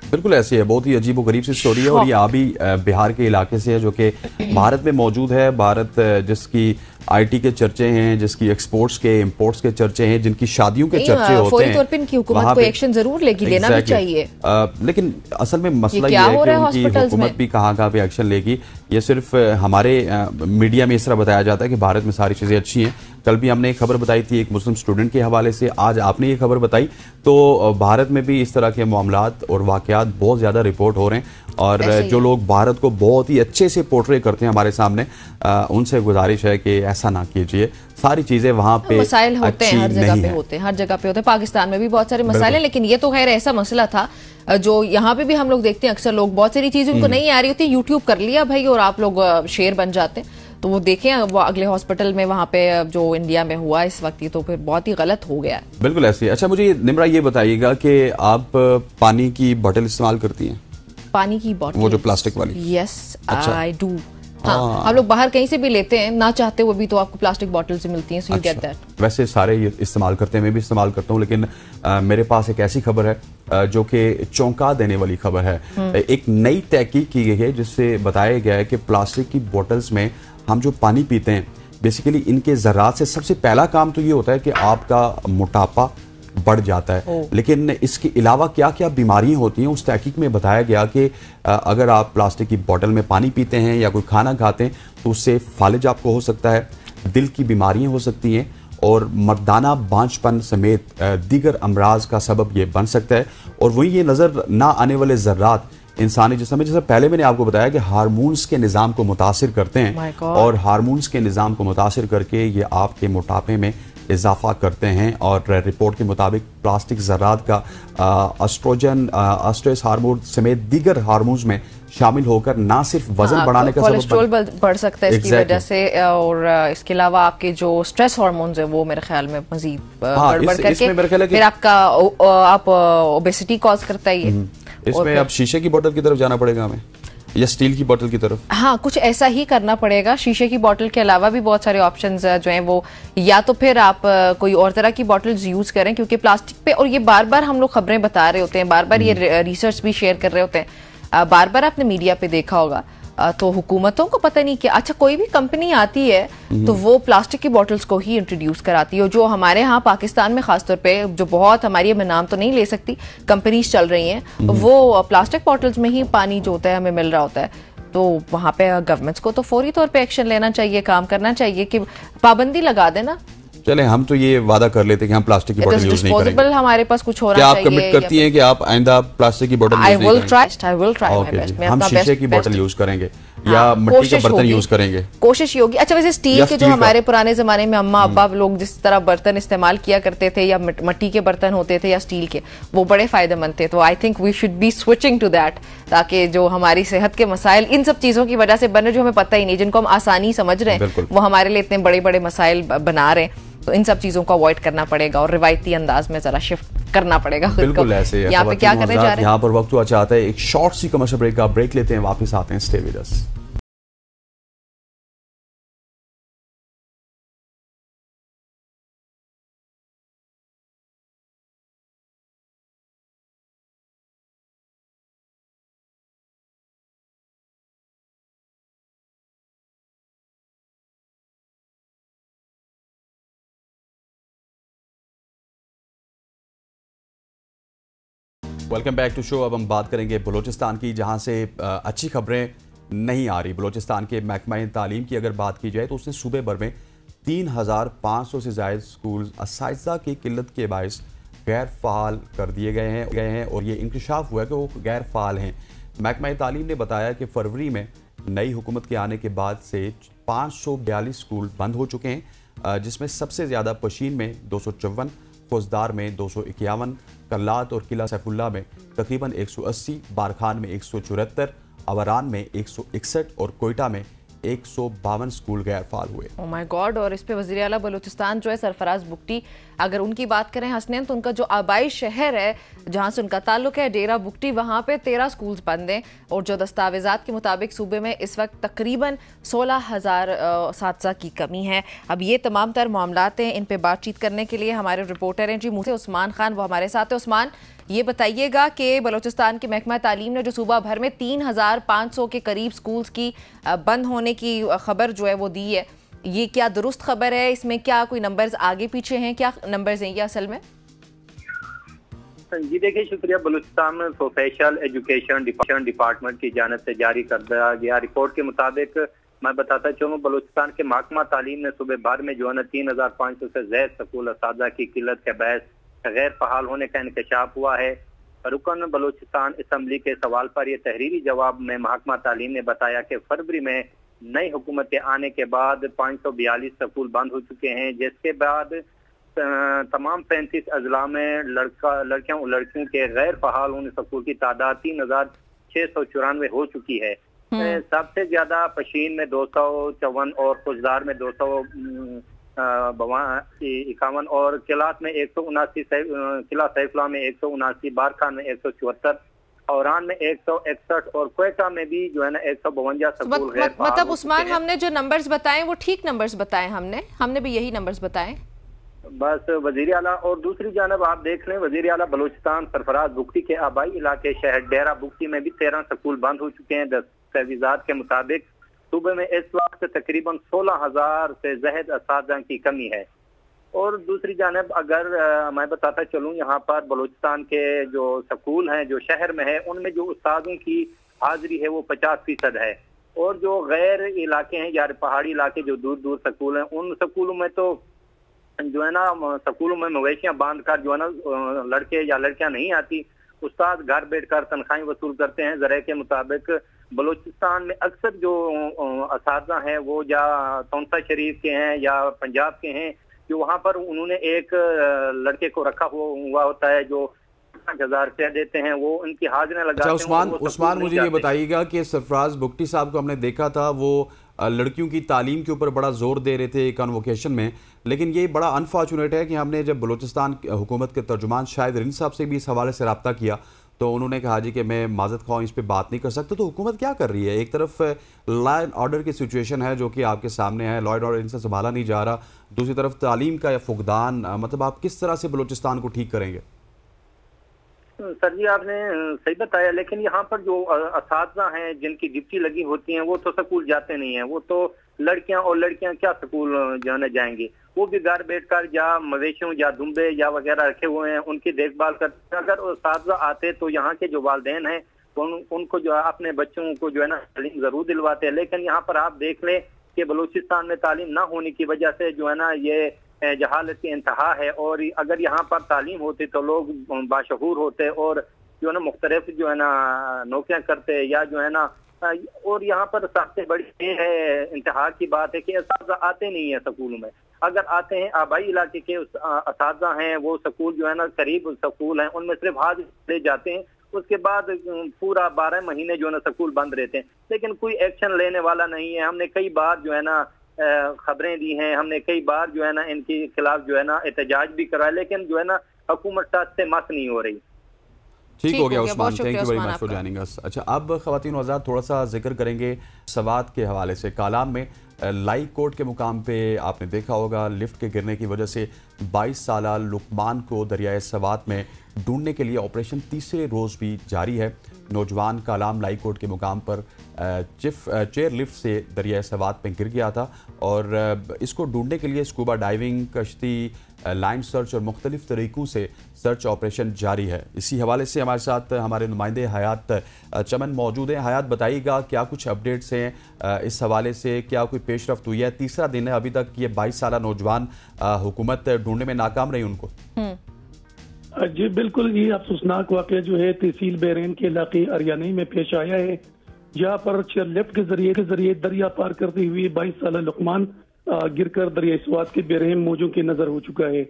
बिल्कुल ऐसी है, बहुत ही अजीब व गरीब सी स्टोरी है और ये अभी बिहार के इलाके से है जो कि भारत में मौजूद है। भारत जिसकी आईटी के चर्चे हैं, जिसकी एक्सपोर्ट्स के इंपोर्ट्स के चर्चे हैं, जिनकी शादियों के चर्चे होते हैं, तौर पे इनकी हुकूमत को एक्शन जरूर लेगी, लेना भी चाहिए। लेकिन असल में मसला ये है कि उनकी हुकूमत भी कहाँ पे एक्शन लेगी। ये सिर्फ हमारे मीडिया में इस तरह बताया जाता है कि भारत में सारी चीजें अच्छी हैं। कल भी हमने एक खबर बताई थी एक मुस्लिम स्टूडेंट के हवाले से, आज आपने ये खबर बताई। तो भारत में भी इस तरह के मामलात और वाकयात बहुत ज्यादा रिपोर्ट हो रहे हैं और जो लोग भारत को बहुत ही अच्छे से पोर्ट्रे करते हैं हमारे सामने, उनसे गुजारिश है कि ऐसा ना कीजिए। सारी चीजें वहां पे मसाइल होते हैं, हर जगह पे होते हैं, हर जगह पे होते हैं। पाकिस्तान में भी बहुत सारे मसाइल हैं, लेकिन ये तो खैर ऐसा मसला था जो यहाँ पे भी हम लोग देखते हैं। अक्सर लोग बहुत सारी चीजें उनको नहीं आ रही होती, यूट्यूब कर लिया भाई और आप लोग शेर बन जाते हैं। तो वो देखें वो अगले हॉस्पिटल में वहाँ पे जो इंडिया में हुआ इस वक्त, तो फिर बहुत ही गलत हो गया। बिल्कुल ऐसे। अच्छा, मुझे निमरा ये बताइएगा कि आप पानी की बोतल इस्तेमाल करती हैं? पानी की बोतल, वो जो प्लास्टिक वाली? Yes I do. हाँ, हम लोग बाहर कहीं से भी लेते हैं, ना चाहते हुए भी तो आपको प्लास्टिक बॉटल से मिलती हैं, सो यू गेट दैट। वैसे सारे ये इस्तेमाल करते हैं, मैं भी इस्तेमाल करता हूँ, लेकिन मेरे पास एक ऐसी खबर है जो कि चौंका देने वाली खबर है। एक नई तहकीक की गई है जिससे बताया गया है कि प्लास्टिक की बोटल्स में हम जो पानी पीते हैं, बेसिकली इनके ज़रात से सबसे पहला काम तो ये होता है कि आपका मोटापा बढ़ जाता है। लेकिन इसके अलावा क्या क्या बीमारियां होती हैं, उस तहकीक में बताया गया कि अगर आप प्लास्टिक की बोतल में पानी पीते हैं या कोई खाना खाते हैं तो उससे फालिज आपको हो सकता है, दिल की बीमारियां हो सकती हैं और मर्दाना बांझपन समेत दीगर अमराज का सबब ये बन सकता है। और वही ये नज़र ना आने वाले ज़र्रात इंसानी जिस्म में, जैसे पहले मैंने आपको बताया कि हार्मोन्स के निज़ाम को मुतासिर करते हैं और हार्मोन्स के निज़ाम को मुतासिर करके ये आपके मोटापे में इजाफा करते हैं। और रिपोर्ट के मुताबिक प्लास्टिक ज़र्रात का एस्ट्रोजन, एस्ट्रेस हार्मोन समेत दीगर हार्मोन्स में शामिल होकर ना सिर्फ वजन बढ़ाने का कोलेस्ट्रॉल बढ़ सकता है इसकी वजह से, और इसके अलावा आपके जो स्ट्रेस हार्मोन्स है वो मेरे ख्याल में मजीद बढ़ करके फिर आपका आप ओबेसिटी कॉज करता है ये। इसमें अब शीशे की बोतल की तरफ जाना पड़ेगा हमें या स्टील की बोतल की तरफ? हाँ, कुछ ऐसा ही करना पड़ेगा। शीशे की बोतल के अलावा भी बहुत सारे ऑप्शंस जो हैं वो, या तो फिर आप कोई और तरह की बोतल्स यूज करें, क्योंकि प्लास्टिक पे, और ये बार बार हम लोग खबरें बता रहे होते हैं, बार बार ये रिसर्च भी शेयर कर रहे होते हैं, बार बार आपने मीडिया पे देखा होगा, तो हुकूमतों को पता नहीं क्या, अच्छा कोई भी कंपनी आती है तो वो प्लास्टिक की बोतल्स को ही इंट्रोड्यूस कराती है। जो हमारे यहाँ पाकिस्तान में खासतौर पे जो बहुत हमारी, मैं नाम तो नहीं ले सकती, कंपनीज चल रही हैं, वो प्लास्टिक बोतल्स में ही पानी जो होता है हमें मिल रहा होता है। तो वहाँ पे गवर्नमेंट्स को तो फौरी तौर पे एक्शन लेना चाहिए, काम करना चाहिए कि पाबंदी लगा देना। चले हम तो ये वादा कर लेते हैं कि हम प्लास्टिक की बोतल यूज नहीं करेंगे। हमारे पास कुछ होना चाहिए। क्या आप कमिट करती हैं कि आप आइंदा प्लास्टिक की बोतल I will try my best। हम शीशे की बोतल यूज करेंगे या मिट्टी के बर्तन यूज करेंगे, कोशिश होगी। अच्छा, वैसे स्टील के जो हमारे पुराने जमाने में अम्मा अब्बा लोग जिस तरह बर्तन इस्तेमाल किया करते थे, या मिट्टी के बर्तन होते थे या स्टील के, वो बड़े फायदेमंद थे। तो I think we should be switching to that, ताकि जो हमारी सेहत के मसाइल इन सब चीजों की वजह से बन रहे, जो हमें पता ही नहीं, जिनको हम आसानी समझ रहे हैं, वो हमारे लिए इतने बड़े बड़े मसाइल बना रहे हैं। तो इन सब चीजों को अवॉइड करना पड़ेगा और रिवायती अंदाज में जरा शिफ्ट करना पड़ेगा खुद को। बिल्कुल ऐसे यहाँ पे क्या करने जा रहे हैं? यहाँ पर वक्त हुआ चाहता है एक शॉर्ट सी कमर्शियल ब्रेक का, ब्रेक लेते हैं, वापस आते हैं। Stay with us. Welcome back to show. अब हम बात करेंगे बलूचिस्तान की, जहां से अच्छी खबरें नहीं आ रही। बलूचिस्तान के महकमा तालीम की अगर बात की जाए तो उसने सूबे भर में 3500 से ज़ायद स्कूल असातिज़ा की किल्लत के बायस गैर फ़ाल कर दिए गए हैं और ये इंकशाफ हुआ कि वो गैर फ़ाल हैं। महकमा तालीम ने बताया कि फरवरी में नई हुकूमत के आने के बाद से 542 स्कूल बंद हो चुके हैं, जिसमें सबसे ज़्यादा पशीन में 254, फौजदार में 251, कल्लात और किला सैफुल्ला में तकरीबन 180, बारखान में 174, अवरान में 161 और कोयटा में 152 स्कूल गैर फाल हुए। Oh my God. और इस पे वज़ीर आला बलूचिस्तान जो है सरफराज बुगटी, अगर उनकी बात करें हसनैन, तो उनका जो आबाई शहर है जहां से उनका ताल्लुक है, डेरा बुगटी, वहां पे 13 स्कूल्स बंद हैं। और जो दस्तावेजात के मुताबिक सूबे में इस वक्त तकरीबन 16,000 असातिज़ा की कमी है। अब ये तमाम तर मामलात हैं, इन पे बातचीत करने के लिए हमारे रिपोर्टर हैं जी मुँह से उस्मान खान, वो हमारे साथ है। उस्मान, ये बताइएगा कि बलूचिस्तान के महकमा तालीम ने जो सूबा भर में 3500 के करीब स्कूल्स की बंद होने की खबर जो है वो दी है, ये क्या दुरुस्त खबर है? इसमें क्या कोई नंबर्स आगे पीछे हैं? क्या नंबर्स हैं ये असल में? जी देखिए, शुक्रिया। बलूचिस्तान में प्रोफेशनल एजुकेशन डिपार्टमेंट की जानिब से जारी कर दिया गया रिपोर्ट के मुताबिक मैं बताता चलूँ, बलूचिस्तान के महकमा तालीम ने सूबे भर में जो है ना 3500 से ज़ायद स्कूल असातिज़ा की किल्लत के बायस गैर फहाल होने का इंकशाफ हुआ है। रुकन बलूचिस्तान असम्बली के सवाल पर यह तहरीरी जवाब में महकमा तालीम ने बताया कि फरवरी में नई हुकूमत के आने के बाद 542 स्कूल बंद हो चुके हैं, जिसके बाद तमाम 35 अजला में लड़कियों और लड़कियों के गैर फहाल होने स्कूल की तादाद 3694 हो चुकी है। सबसे ज्यादा पशीन में 254 और फौजदार में 251 और किलात में 179, किला सैफला में 179, बारखान में 174, औरान में 161 और कोयटा में भी जो है ना 152 स्कूल गैर फहाल। मतलब उस्मान, हमने जो नंबर्स बताए वो ठीक नंबर्स बताए, हमने भी यही नंबर्स बताए बस। वजीर आला और दूसरी जानब आप देख लें, वजीर आला बलूचिस्तान सरफराज बुगटी के आबाई इलाके शहर डेरा बुगटी में भी 13 स्कूल बंद हो चुके हैं। दस्तावेजात के मुताबिक सूबे में इस वक्त तकरीबन 16,000 से ज़ायद असातिज़ा की कमी है। और दूसरी जानब अगर मैं बताता चलूँ, यहाँ पर बलूचिस्तान के जो स्कूल हैं जो शहर में है, उनमें जो उस्तादों की हाजिरी है वो 50% है। और जो गैर इलाके हैं या पहाड़ी इलाके जो दूर दूर स्कूल हैं, उन स्कूलों में तो जो है ना स्कूलों में मवेशियां बांध कर जो है ना लड़के या लड़कियां नहीं आती, उस्ताद घर बैठकर तनख्वाहें वसूल करते हैं। जराये के मुताबिक बलूचिस्तान में अक्सर जो असातिज़ा हैं वो या तौंसा शरीफ के हैं या पंजाब के हैं, जो वहाँ पर उन्होंने एक लड़के को रखा हुआ होता है जो 5,000 रुपया देते हैं, वो उनकी हाजिरें लगाते हैं। उस्मान मुझे ये बताइएगा कि सरफराज बुगटी साहब को हमने देखा था, वो लड़कियों की तालीम के ऊपर बड़ा जोर दे रहे थे कन्वोकेशन में, लेकिन ये बड़ा अनफॉर्चुनेट है कि हमने जब बलूचिस्तान हुकूमत के तर्जुमान शाहिद रिंद साहब से भी इस हवाले से रब्ता किया तो उन्होंने कहा जी कि मैं माजत ख्वाह इस पर बात नहीं कर सकता। तो हुकूमत क्या कर रही है? एक तरफ लॉ एंड ऑर्डर की सिचुएशन है जो कि आपके सामने है, लॉ एंड ऑर्डर इनसे संभाला नहीं जा रहा, दूसरी तरफ तालीम का फुकदान, मतलब आप किस तरह से बलूचिस्तान को ठीक करेंगे? सर जी आपने सही बताया, लेकिन यहाँ पर जो असातिज़ा हैं जिनकी ड्यूटी लगी होती हैं वो तो स्कूल जाते नहीं हैं। वो तो लड़कियां और लड़कियां क्या स्कूल जाने जाएंगी, वो भी घर बैठकर या मवेशियों या दुम्बे या वगैरह रखे हुए हैं उनकी देखभाल करते हैं। अगर असातिज़ा आते तो यहाँ के जो वालिदैन हैं उनको जो है अपने बच्चों को जो है ना तालीम जरूर दिलवाते हैं। लेकिन यहाँ पर आप देख लें कि बलूचिस्तान में तालीम ना होने की वजह से जो है ना ये जहालत की इंतहा है, और अगर यहाँ पर तालीम होती तो लोग बाशऊर होते और जो है ना मुख्तलिफ जो है ना नौकरियां करते या जो है ना, और यहाँ पर सबसे बड़ी ये है इंतहा की बात है कि असातिज़ा आते नहीं है स्कूलों में। अगर आते हैं आबाई इलाके के असातिज़ा हैं, वो स्कूल जो है ना करीब स्कूल हैं उनमें सिर्फ हाथ ले जाते हैं, उसके बाद पूरा 12 महीने जो है ना स्कूल बंद रहते हैं, लेकिन कोई एक्शन लेने वाला नहीं है। हमने कई बार जो है ना खबरें दी हैं, हमने कई बार जो है ना इनके खिलाफ जो है ना एहतजाज भी कराया, लेकिन जो है ना हुकूमत से मस नहीं हो रही। ठीक हो गया Usman, thank you very much for joining us. अच्छा, अब खवातीन व हज़रात थोड़ा सा जिक्र करेंगे सवात के हवाले से। कालाम में लाई कोर्ट के मुकाम पे आपने देखा होगा लिफ्ट के गिरने की वजह से 22 साला लुकमान को दरियाए सवात में ढूंढने के लिए ऑपरेशन तीसरे रोज़ भी जारी है। नौजवान कालाम लाई कोर्ट के मुकाम पर चेयर लिफ्ट से दरियाए सवात में गिर गया था और इसको ढूंढने के लिए स्कूबा डाइविंग, कश्ती, लाइन सर्च और मुख्तलिफ तरीक़ों से सर्च ऑपरेशन जारी है। इसी हवाले से हमारे साथ हमारे नुमाइंदे हयात चमन मौजूद हैं। हयात, बताइएगा क्या कुछ अपडेट्स हैं इस हवाले से, क्या कोई पेशरफ्त हुई है? तीसरा दिन है अभी तक ये 22 साला नौजवान हुकूमत ढूंढने में नाकाम रही उनको। जी बिल्कुल, ये अफसोसनाक वाक़या जो है तहसील बैरैन के इलाके अरियानी में पेश आया है, जहाँ पर चेयर लिफ्ट के जरिए दरिया पार करते हुए 22 साला लुकमान गिरकर दरिया सवात के बेरहम मौजों की नजर हो चुका है।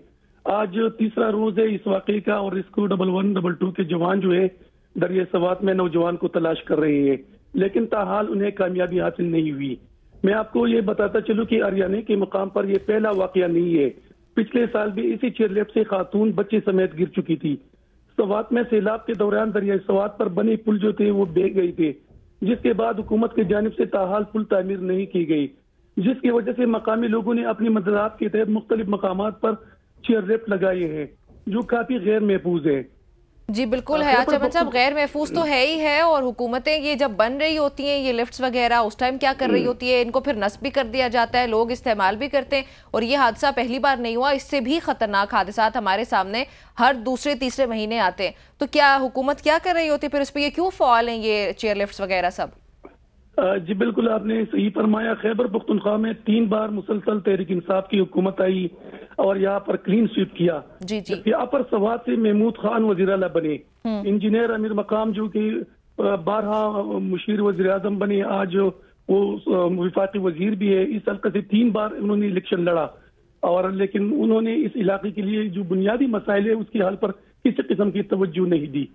आज तीसरा रोज है इस वाक़े का और इसको 1112 के जवान जो है दरिया सवात में नौजवान को तलाश कर रहे हैं, लेकिन ताहाल उन्हें कामयाबी हासिल नहीं हुई। मैं आपको ये बताता चलूं कि अरियानी के मकाम पर यह पहला वाक़या नहीं है। पिछले साल भी इसी चेयर लिफ्ट से खातून बच्चे समेत गिर चुकी थी। सवात में सैलाब के दौरान दरिया सवात पर बने पुल जो थे वो बह गए थे, जिसके बाद हुकूमत की जानिब से ताहाल पुल तामीर नहीं की गई, जिसकी वजह से मकामी लोगों ने अपनी मददात के तहत मुख्तलिफ मकामात पर चेयर लिफ्ट लगाए हैं जो काफी गैर महफूज है। जी बिल्कुल है चमन साहब, गैर महफूज तो है ही है, और हुकूमतें ये जब बन रही होती हैं ये लिफ्ट्स वगैरह उस टाइम क्या कर रही होती है, इनको फिर नस्ब भी कर दिया जाता है, लोग इस्तेमाल भी करते हैं। और ये हादसा पहली बार नहीं हुआ, इससे भी खतरनाक हादसात हमारे सामने हर दूसरे तीसरे महीने आते हैं। तो क्या हुकूमत क्या कर रही होती है फिर उस पर, ये क्यों फॉल हैं ये चेयर लिफ्ट्स वगैरह सब? जी बिल्कुल, आपने सही फरमाया। खैबर पख्तूनख्वा में 3 बार मुसलसल तहरीक इंसाफ की हुकूमत आई और यहाँ पर क्लीन स्वीप किया। जी। यहाँ पर सवात से महमूद खान वज़ीर आला बने, इंजीनियर अमीर मकाम जो कि 12 मुशीर वज़ीर आज़म बने, आज वो विफाकी वजीर भी है। इस हल्के से 3 बार उन्होंने इलेक्शन लड़ा, और लेकिन उन्होंने इस इलाके के लिए जो बुनियादी मसाइल है उसके हल पर किसी किस्म की तवज्जो नहीं दी।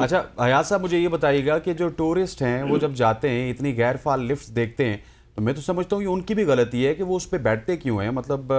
अच्छा हयात साहब, मुझे ये बताइएगा कि जो टूरिस्ट हैं वो जब जाते हैं इतनी गैर फाल लिफ्ट देखते हैं, तो मैं तो समझता हूँ ये उनकी भी गलती है कि वो उस पर बैठते क्यों हैं। मतलब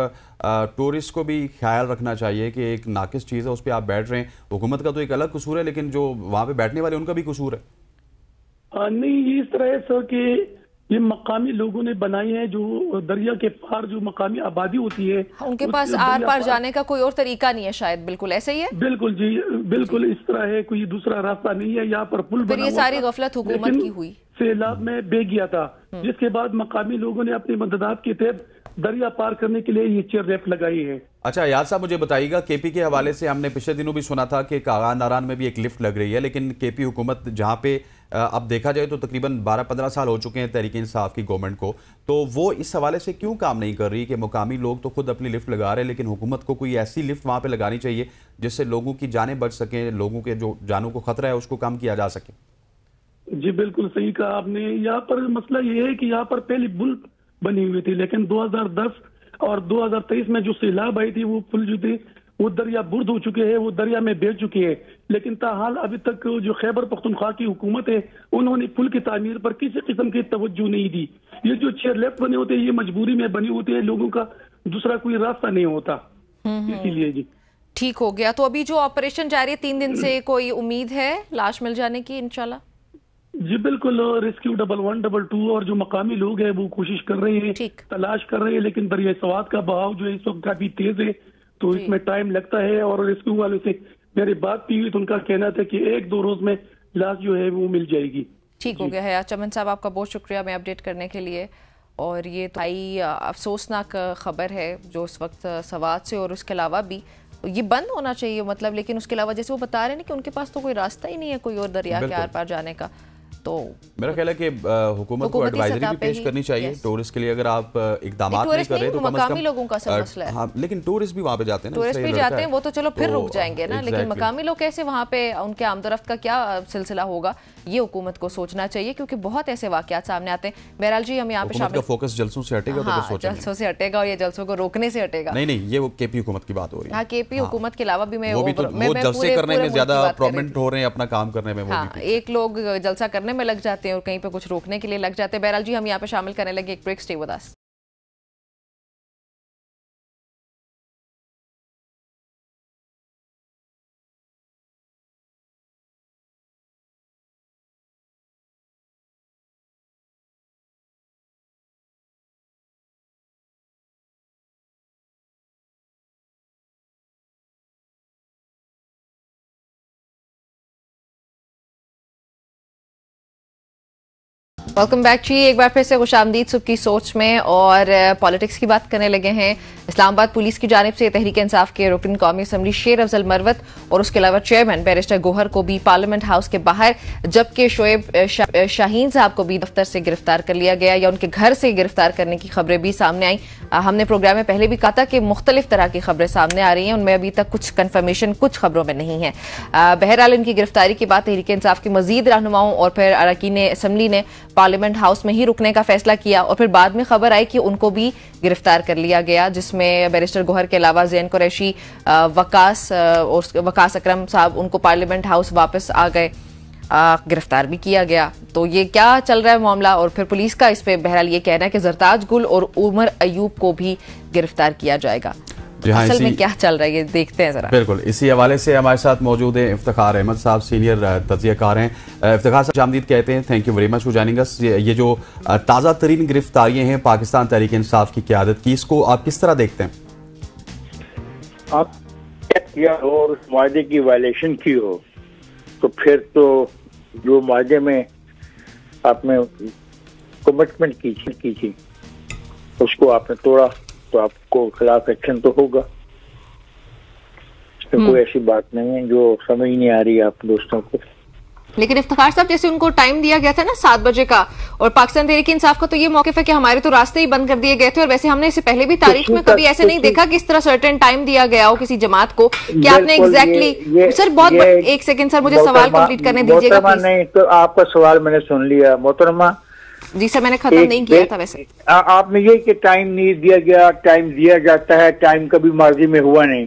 टूरिस्ट को भी ख्याल रखना चाहिए कि एक नाकिस चीज़ है उस पर आप बैठ रहे हैं। हुकूमत का तो एक अलग कसूर है, लेकिन जो वहाँ पे बैठने वाले उनका भी कसूर है। नहीं, ये इस तरह है सर कि ये मकामी लोगों ने बनाई है, जो दरिया के पार जो मकामी आबादी होती है उनके पास आर पार जाने का कोई और तरीका नहीं है शायद। बिल्कुल ऐसा ही है। बिल्कुल जी, बिल्कुल इस तरह है, कोई दूसरा रास्ता नहीं है। यहाँ पर पुल बना, ये सारी गफलत हुकूमत की हुई, सैलाब में बह गया था, जिसके बाद मकामी लोगों ने अपनी मददात के तहत दरिया पार करने के लिए ये चेयर लिफ्ट लगाई है। अच्छा याद साहब, मुझे बताइएगा केपी के हवाले से हमने पिछले दिनों भी सुना था कि कागा नारान में भी एक लिफ्ट लग रही है, लेकिन केपी हुकूमत जहाँ पे अब देखा जाए तो तकरीबन 12-15 साल हो चुके हैं तहरीक इंसाफ की गवर्नमेंट को, तो वो इस हवाले से क्यों काम नहीं कर रही कि मुकामी लोग तो खुद अपनी लिफ्ट लगा रहे हैं, लेकिन हुकूमत को कोई ऐसी लिफ्ट वहाँ पे लगानी चाहिए जिससे लोगों की जानें बच सकें, लोगों के जो जानों को खतरा है उसको कम किया जा सके। जी बिल्कुल सही कहा आपने। यहाँ पर मसला ये है कि यहाँ पर पहले पुल बनी हुई थी, लेकिन 2010 और 2023 में जो सैलाब आई थी वो पुल जो थे वो दरिया बुर्द हो चुके हैं, वो दरिया में बह चुके हैं। लेकिन ताहाल अभी तक जो खैबर पख्तूनख्वा की हुकूमत है उन्होंने पुल की तामीर पर किसी किस्म की तवज्जो नहीं दी। ये जो चेयर लेफ्ट बने होते हैं ये मजबूरी में बने होते हैं, लोगों का दूसरा कोई रास्ता नहीं होता, इसीलिए। जी ठीक हो गया। तो अभी जो ऑपरेशन जारी है 3 दिन से, कोई उम्मीद है लाश मिल जाने की इंशाल्लाह? जी बिल्कुल, रेस्क्यू 112 और जो मकामी लोग हैं वो कोशिश कर रहे हैं, तलाश कर रहे हैं, लेकिन दरिया सवात का बहाव जो है इस वक्त काफी तेज है, तो इसमें टाइम लगता है। और रेस्क्यू वाले से मेरी बात की हुई तो उनका कहना था कि 1-2 रोज में लाश जो है वो मिल जाएगी। ठीक हो गया है। चमन साहब आपका बहुत शुक्रिया हमें अपडेट करने के लिए। और ये तो आई अफसोसनाक खबर है जो इस वक्त सवात से, और उसके अलावा भी ये बंद होना चाहिए मतलब, लेकिन उसके अलावा जैसे वो बता रहे हैं कि उनके पास तो कोई रास्ता ही नहीं है कोई और दरिया के आर पार जाने का। तो मेरा ख्याल है कि हुकूमत को एडवाइजरी भी पेश करनी चाहिए टूरिस्ट के लिए। अगर आप इकदाम नहीं कर रहे तो मकामी लोगों का सब मसला है। हाँ, लेकिन टूरिस्ट भी वहाँ पे जाते हैं, टूरिस्ट भी जाते हैं, वो तो चलो फिर रुक जाएंगे ना, लेकिन मकामी लोग कैसे वहाँ पे, उनके आमदरफ्त का क्या सिलसिला होगा, ये हुकूमत को सोचना चाहिए, क्योंकि बहुत ऐसे वाकयात सामने आते हैं। बहरहाल जी हम यहाँ पे शामिल, फोकस जलसों से हटेगा, हाँ, जलसों से हटेगा और ये जलसों को रोकने से हटेगा। नहीं, ये वो केपी हुकूमत की बात हो रही है। हाँ, केपी हुकूमत के अलावा भी मैं जलसे करने में ज्यादा प्रोमिनेंट हो रहे हैं, अपना काम करने में। एक लोग जलसा करने में लग जाते हैं और कहीं पे कुछ रोकने के लिए लग जाते हैं। बहरहाल जी हम यहाँ पे शामिल करने लगे एक break, stay with us. Welcome back जी, एक बार फिर से खुशामदीद सुबह की सोच में, और पॉलिटिक्स की बात करने लगे हैं। इस्लामाबाद पुलिस की जानिब से तहरीक इंसाफ के रुकन कौमी असम्बली शेर अफजल मरवत और उसके अलावा चेयरमैन बैरिस्टर गोहर को भी पार्लियामेंट हाउस के बाहर, जबकि शोएब शाहीन साहब को भी दफ्तर से गिरफ्तार कर लिया गया या उनके घर से गिरफ्तार करने की खबरें भी सामने आई। हमने प्रोग्राम में पहले भी कहा था कि मुख्तलिफ तरह की खबरें सामने आ रही हैं, उनमें अभी तक कुछ कन्फर्मेशन कुछ खबरों में नहीं है। बहरहाल इनकी गिरफ्तारी के बाद तहरीक इंसाफ की मजीद रहनुमाओं और फिर अरकान असम्बली ने पार्लियामेंट हाउस में ही रुकने का फैसला किया, और फिर बाद में खबर आई कि उनको भी गिरफ्तार कर लिया गया, जिसमें बैरिस्टर गोहर के अलावा ज़ैन कुरैशी, वकास अकरम साहब, उनको पार्लियामेंट हाउस वापस आ गए, गिरफ्तार भी किया गया। तो ये क्या चल रहा है मामला, और फिर पुलिस का इस पे बहरहाल ये कहना है कि जरताज गुल और उमर अयूब को भी गिरफ्तार किया जाएगा। असल में क्या चल रहा है ये देखते हैं जरा। बिल्कुल, इसी हवाले से हमारे साथ मौजूद है इफ्तिखार अहमद साहब, सीनियर तज्जियाकार हैं। इफ्तिखार साहब खुशामदीद कहते हैं, thank you very much for joining us. ये जो ताज़ा तरीन गिरफ्तारियां हैं पाकिस्तान तहरीक इंसाफ की क़यादत की, इसको आप किस तरह देखते हैं? आप किया हो और उस माहदे की वायलेशन की हो तो फिर तो जो माहदे में आपने कमिटमेंट की थी उसको आपने तोड़ा तो आपको खिलाफ एक्शन तो होगा। इसमें कोई ऐसी बात नहीं है जो समझ नहीं आ रही आप दोस्तों को। लेकिन इफ्तिखार साहब, जैसे उनको टाइम दिया गया था ना 7 बजे का, और पाकिस्तान तहरीक इंसाफ का तो ये मौक़िफ़ है कि हमारे तो रास्ते ही बंद कर दिए गए थे, और वैसे हमने इससे पहले भी तारीख में कभी ऐसे नहीं देखा कि इस तरह सर्टेन टाइम दिया गया हो किसी जमात को कि आपने एग्जैक्टली। सर बहुत एक सेकंड सर, मुझे सवाल कंप्लीट करने दीजिएगा। नहीं तो आपका सवाल मैंने सुन लिया मोहतरमा जी सर, मैंने खत्म नहीं किया था। वैसे आपने ये कि टाइम नहीं दिया गया, टाइम दिया जाता है, टाइम कभी माजी में हुआ नहीं।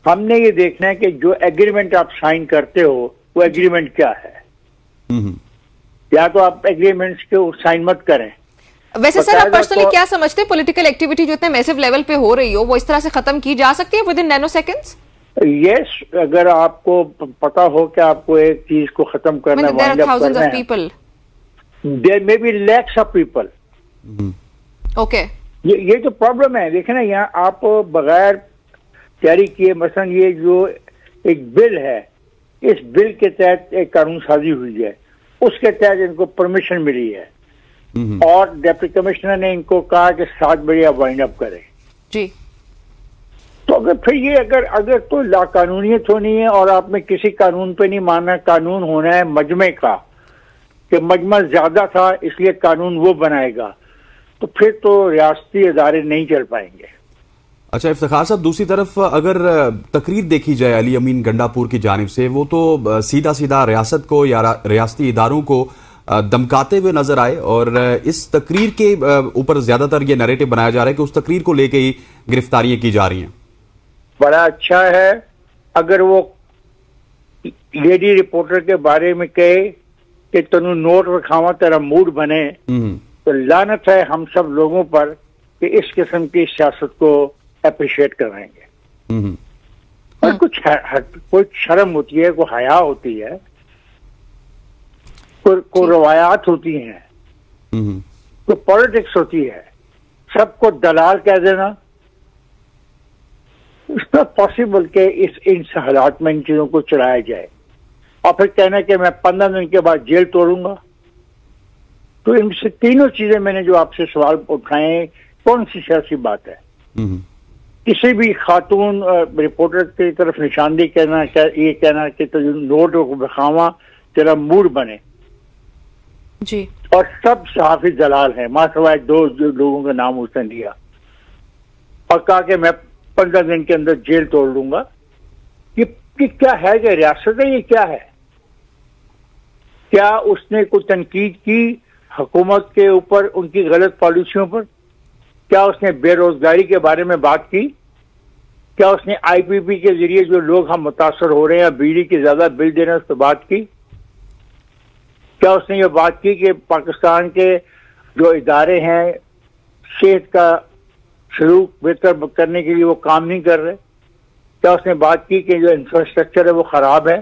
हमने ये देखना है कि जो एग्रीमेंट आप साइन करते हो वो एग्रीमेंट क्या है, या तो आप एग्रीमेंट्स के साइन मत करें। वैसे सर आप पर्सनली क्या समझते हैं, पॉलिटिकल एक्टिविटी जो इतने मैसिव लेवल पे हो रही हो वो इस तरह से खत्म की जा सकती है with in nano seconds? Yes, अगर आपको पता हो कि आपको एक चीज को खत्म करना है, there may be lakhs of people. Okay. ये जो प्रॉब्लम है, देखे ना, यहाँ आप बगैर जारी किए, मसलन ये जो एक बिल है, इस बिल के तहत एक कानून साजी हुई है, उसके तहत इनको परमिशन मिली है, और डिप्टी कमिश्नर ने इनको कहा कि 7 बजे आप वाइंड अप करें जी। तो अगर फिर ये अगर तो लाकानूनियत होनी है और आपने किसी कानून पे नहीं मानना, कानून होना है मजमे का, कि मजमा ज्यादा था इसलिए कानून वो बनाएगा, तो फिर तो रियासती इदारे नहीं चल पाएंगे। अच्छा इफ्तिखार साहब, दूसरी तरफ अगर तकरीर देखी जाए अली अमीन गंडापुर की जानिब से, वो तो सीधा सीधा रियासत को या रियासती इदारों को धमकाते हुए नजर आए, और इस तकरीर के ऊपर ज्यादातर ये नैरेटिव बनाया जा रहा है कि उस तकरीर को लेके ही गिरफ्तारियां की जा रही हैं। बड़ा अच्छा है अगर वो लेडी रिपोर्टर के बारे में कहे कि तनु नोट रखावा तेरा मूड बने, तो लानत है हम सब लोगों पर कि इस किस्म की सियासत को अप्रिशिएट करेंगे। और कोई शर्म होती है, कोई हया होती है, कोई रवायात होती हैं, कोई पॉलिटिक्स होती है। सबको दलाल कह देना, इट्स नॉट पॉसिबल कि इन हालात में इन चीजों को चलाया जाए और फिर कहना कि मैं 15 दिन के बाद जेल तोड़ूंगा। तो इनसे तीनों चीजें मैंने जो आपसे सवाल उठाए, कौन सी सियासी बात है? किसी भी खातून रिपोर्टर की तरफ निशानदेही करना, ये कहना कि तो नोट बखावा तेरा मूड बने, जी, और सब सहाफी दलाल हैं, मासवाए 2 लोगों का नाम उसने लिया और कहा कि मैं 15 दिन के अंदर जेल तोड़ लूंगा। कि क्या है कि रियासत है, ये क्या है? क्या उसने कोई तनकीद की हुकूमत के ऊपर, उनकी गलत पॉलिसियों पर? क्या उसने बेरोजगारी के बारे में बात की? क्या उसने आईपीपी के जरिए जो लोग हम मुतासर हो रहे हैं, बिजली के ज्यादा बिल देने उस पर बात की? क्या उसने ये बात की कि पाकिस्तान के जो इदारे हैं सेहत का सलूक बेहतर करने के लिए वो काम नहीं कर रहे? क्या उसने बात की कि जो इंफ्रास्ट्रक्चर है वो खराब है?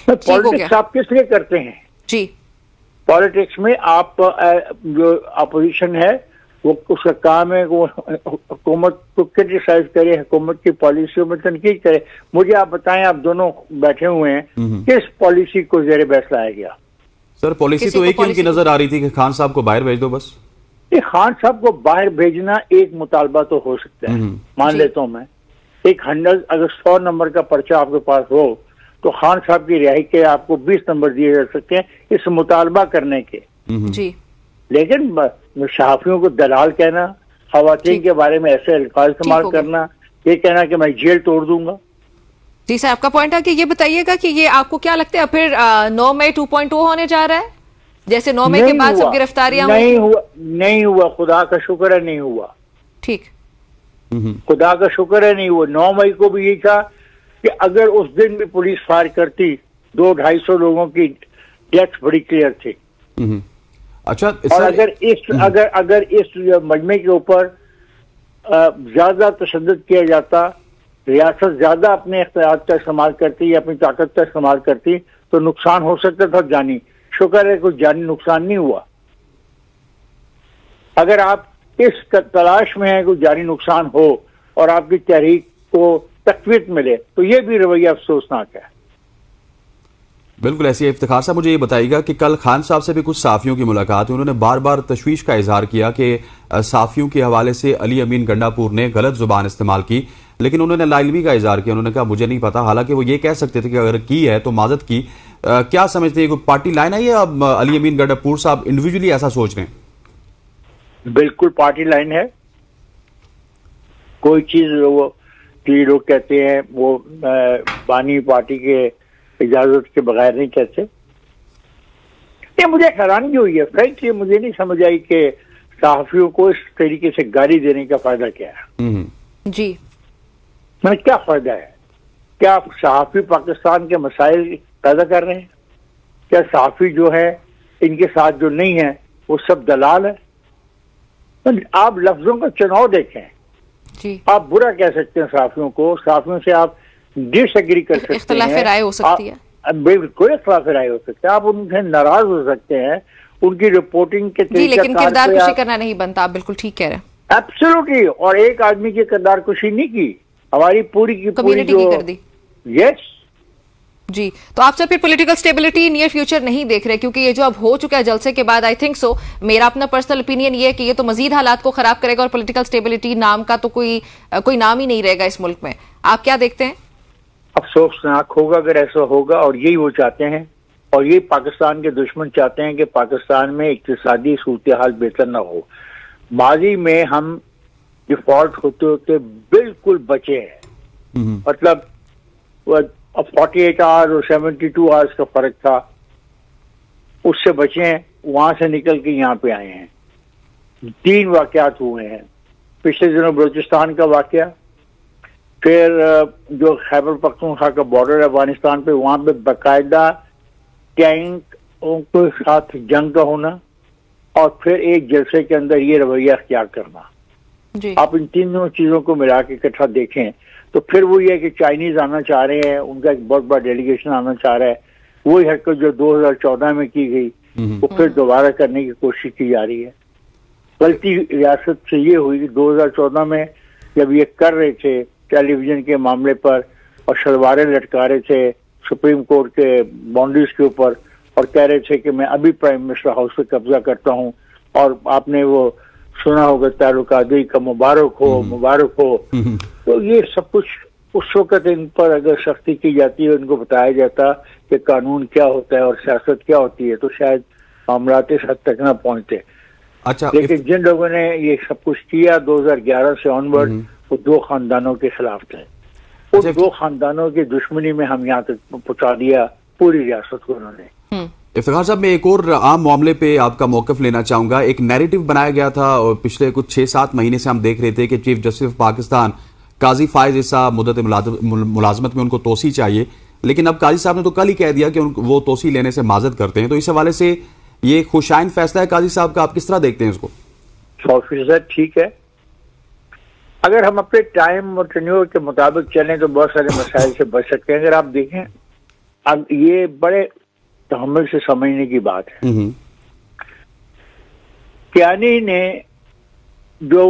पॉलिटिक्स आप किस लिए करते हैं? जी, पॉलिटिक्स में आप जो अपोजिशन है वो उसका काम है वो हुकूमत को क्रिटिसाइज करे, हुकूमत की पॉलिसियों में तनकीद करे। मुझे आप बताएं, आप दोनों बैठे हुए हैं, किस पॉलिसी को ज़ेरे बहस लाया गया? सर पॉलिसी तो एक ही उनकी नजर आ रही थी कि खान साहब को बाहर भेज दो बस। खान साहब को बाहर भेजना एक मुतालबा तो हो सकता है, मान लेता हूं मैं। एक 100 अगर 100 नंबर का पर्चा आपके पास हो तो खान साहब की रिहाई के आपको 20 नंबर दिए जा सकते हैं इस मुतालबा करने के। जी, लेकिन सहाफियों को दलाल कहना, खवातीन के बारे में ऐसे अल्फाज इस्तेमाल करना, ये कहना कि मैं जेल तोड़ दूंगा। जी सर, आपका पॉइंट है कि ये बताइएगा कि ये आपको क्या लगता है फिर 9 मई 2.0 होने जा रहा है? जैसे 9 मई के बाद सब गिरफ्तारियां नहीं हुआ, खुदा का शुक्र है नहीं हुआ। ठीक, खुदा का शुक्र है नहीं हुआ। 9 मई को भी यही था कि अगर उस दिन भी पुलिस फायर करती 200-250 लोगों की डेथ बड़ी क्लियर थी। अच्छा, और अगर इस मजमे के ऊपर ज्यादा तशद्दुद किया जाता, रियासत ज्यादा अपने इख्तियार का इस्तेमाल करती या अपनी ताकत का इस्तेमाल करती तो नुकसान हो सकता था जानी। शुक्र है कोई जानी नुकसान नहीं हुआ। अगर आप इस तलाश में है कोई जानी नुकसान हो और आपकी तहरीक को तकवीत मिले तो ये भी रवैया अफसोसनाक है। बिल्कुल ऐसी है। इफ्तिखार साहब मुझे ये बताइएगा कि कल खान साहब से भी कुछ साफियों की मुलाकात हुई, उन्होंने बार बार तशवीश का इजहार किया कि साफियों के हवाले से अली अमीन गंडापुर ने गलत जुबान इस्तेमाल की, लेकिन उन्होंने लाइलमी का इजहार किया। उन्होंने कहा मुझे नहीं पता, हालांकि वो ये कह सकते थे कि अगर की है तो माजत की। क्या समझते हैं, कोई पार्टी लाइन है या अली अमीन गंडापुर साहब इंडिविजुअली ऐसा सोच रहे हैं? बिल्कुल पार्टी लाइन है। कोई चीज लोग कहते हैं वो बानी पार्टी के इजाजत के बगैर नहीं कहते। ये मुझे हैरानी हुई है, फ्रैंकली मुझे नहीं समझ आई कि सहाफियों को इस तरीके से गाली देने का फायदा क्या है। जी, मैंने क्या फायदा है? क्या सहाफी पाकिस्तान के मसाइल पैदा कर रहे हैं? क्या सहाफी जो है इनके साथ जो नहीं है वो सब दलाल है? आप लफ्जों का चुनाव देखें। जी, आप बुरा कह सकते हैं सहाफियों को, सहाफियों से आप डिसएग्री कर सकते हैं, इख्तिलाफ राय हो सकती है, बिल्कुल इख्तिलाफ राय हो सकता है, आप उनसे नाराज हो सकते हैं उनकी रिपोर्टिंग के तरीके। लेकिन किरदार कुशी करना नहीं बनता, आप बिल्कुल ठीक कह रहे हैं। एब्सोल्युटली। और एक आदमी की किरदार कुशी नहीं की, हमारी पूरी की कम्युनिटी की कर दी। यस जी, तो आप सब फिर पॉलिटिकल स्टेबिलिटी नियर फ्यूचर नहीं देख रहे, क्योंकि ये जो अब हो चुका है जलसे के बाद, आई थिंक सो, मेरा अपना पर्सनल ओपिनियन ये है कि ये तो मजीद हालात को खराब करेगा और पॉलिटिकल स्टेबिलिटी नाम का तो कोई नाम ही नहीं रहेगा इस मुल्क में। आप क्या देखते हैं? अफसोसनाक होगा अगर ऐसा होगा, और यही वो चाहते हैं और ये पाकिस्तान के दुश्मन चाहते हैं कि पाकिस्तान में इक्तिसादी सूरत हाल बेहतर ना हो। माजी में हम डिफॉल्ट होते होते बिल्कुल बचे हैं। मतलब 48 आवर्स और 72 आवर्स का फर्क था, उससे बचे हैं। वहां से निकल के यहाँ पे आए हैं। 3 वाकयात हुए हैं पिछले दिनों, बलूचिस्तान का वाकया, फिर जो खैबर पख्तूनख्वा का बॉर्डर है अफगानिस्तान पे, वहां पे बाकायदा टैंकों के साथ जंग का होना, और फिर एक जलसे के अंदर ये रवैया अख्तियार करना। आप इन तीनों चीजों को मिला के इकट्ठा देखें तो फिर वो ये है कि चाइनीज आना चाह रहे हैं, उनका एक बहुत बड़ा डेलीगेशन आना चाह रहा है। वही हरकत जो 2014 में की गई वो फिर दोबारा करने की कोशिश की जा रही है। गलती रियासत से ये हुई कि 2014 में जब ये कर रहे थे टेलीविजन के मामले पर और शलवारें लटका रहे थे सुप्रीम कोर्ट के बाउंड्रीज के ऊपर और कह रहे थे कि मैं अभी प्राइम मिनिस्टर हाउस पे कब्जा करता हूं, और आपने वो सुना होगा तारुकादी का मुबारक हो मुबारक हो। तो ये सब कुछ उस वक्त इन पर अगर सख्ती की जाती है, उनको बताया जाता कि कानून क्या होता है और सियासत क्या होती है, तो शायद मामला इस हद तक ना पहुंचते। अच्छा, लेकिन जिन लोगों ने ये सब कुछ किया 2011 से ऑनवर्ड, वो 2 खानदानों के खिलाफ थे। उन 2 खानदानों की दुश्मनी में हम यहाँ तक पहुंचा दिया पूरी रियासत को उन्होंने। इफ्तिखार साहब, मैं एक और आम मामले पे आपका मौकफ लेना चाहूंगा। एक नैरेटिव बनाया गया था और पिछले कुछ 6-7 महीने से हम देख रहे थे कि चीफ जस्टिस ऑफ पाकिस्तान काजी फायज ईसा मुद्दत मुलाजमत में उनको तोसी चाहिए, लेकिन अब काजी साहब ने तो कल ही कह दिया कि वो तोसी लेने से माजत करते हैं। तो इस हवाले से ये खुशाइन फैसला है काजी साहब का, आप किस तरह देखते हैं इसको? 100% ठीक है। अगर हम अपने टाइम और टेन्योर के मुताबिक चलें तो बहुत सारे मसाइल से बच सकते हैं। अगर आप देखें, अब ये बड़े तहम्मुल से समझने की बात है। कियानी ने जो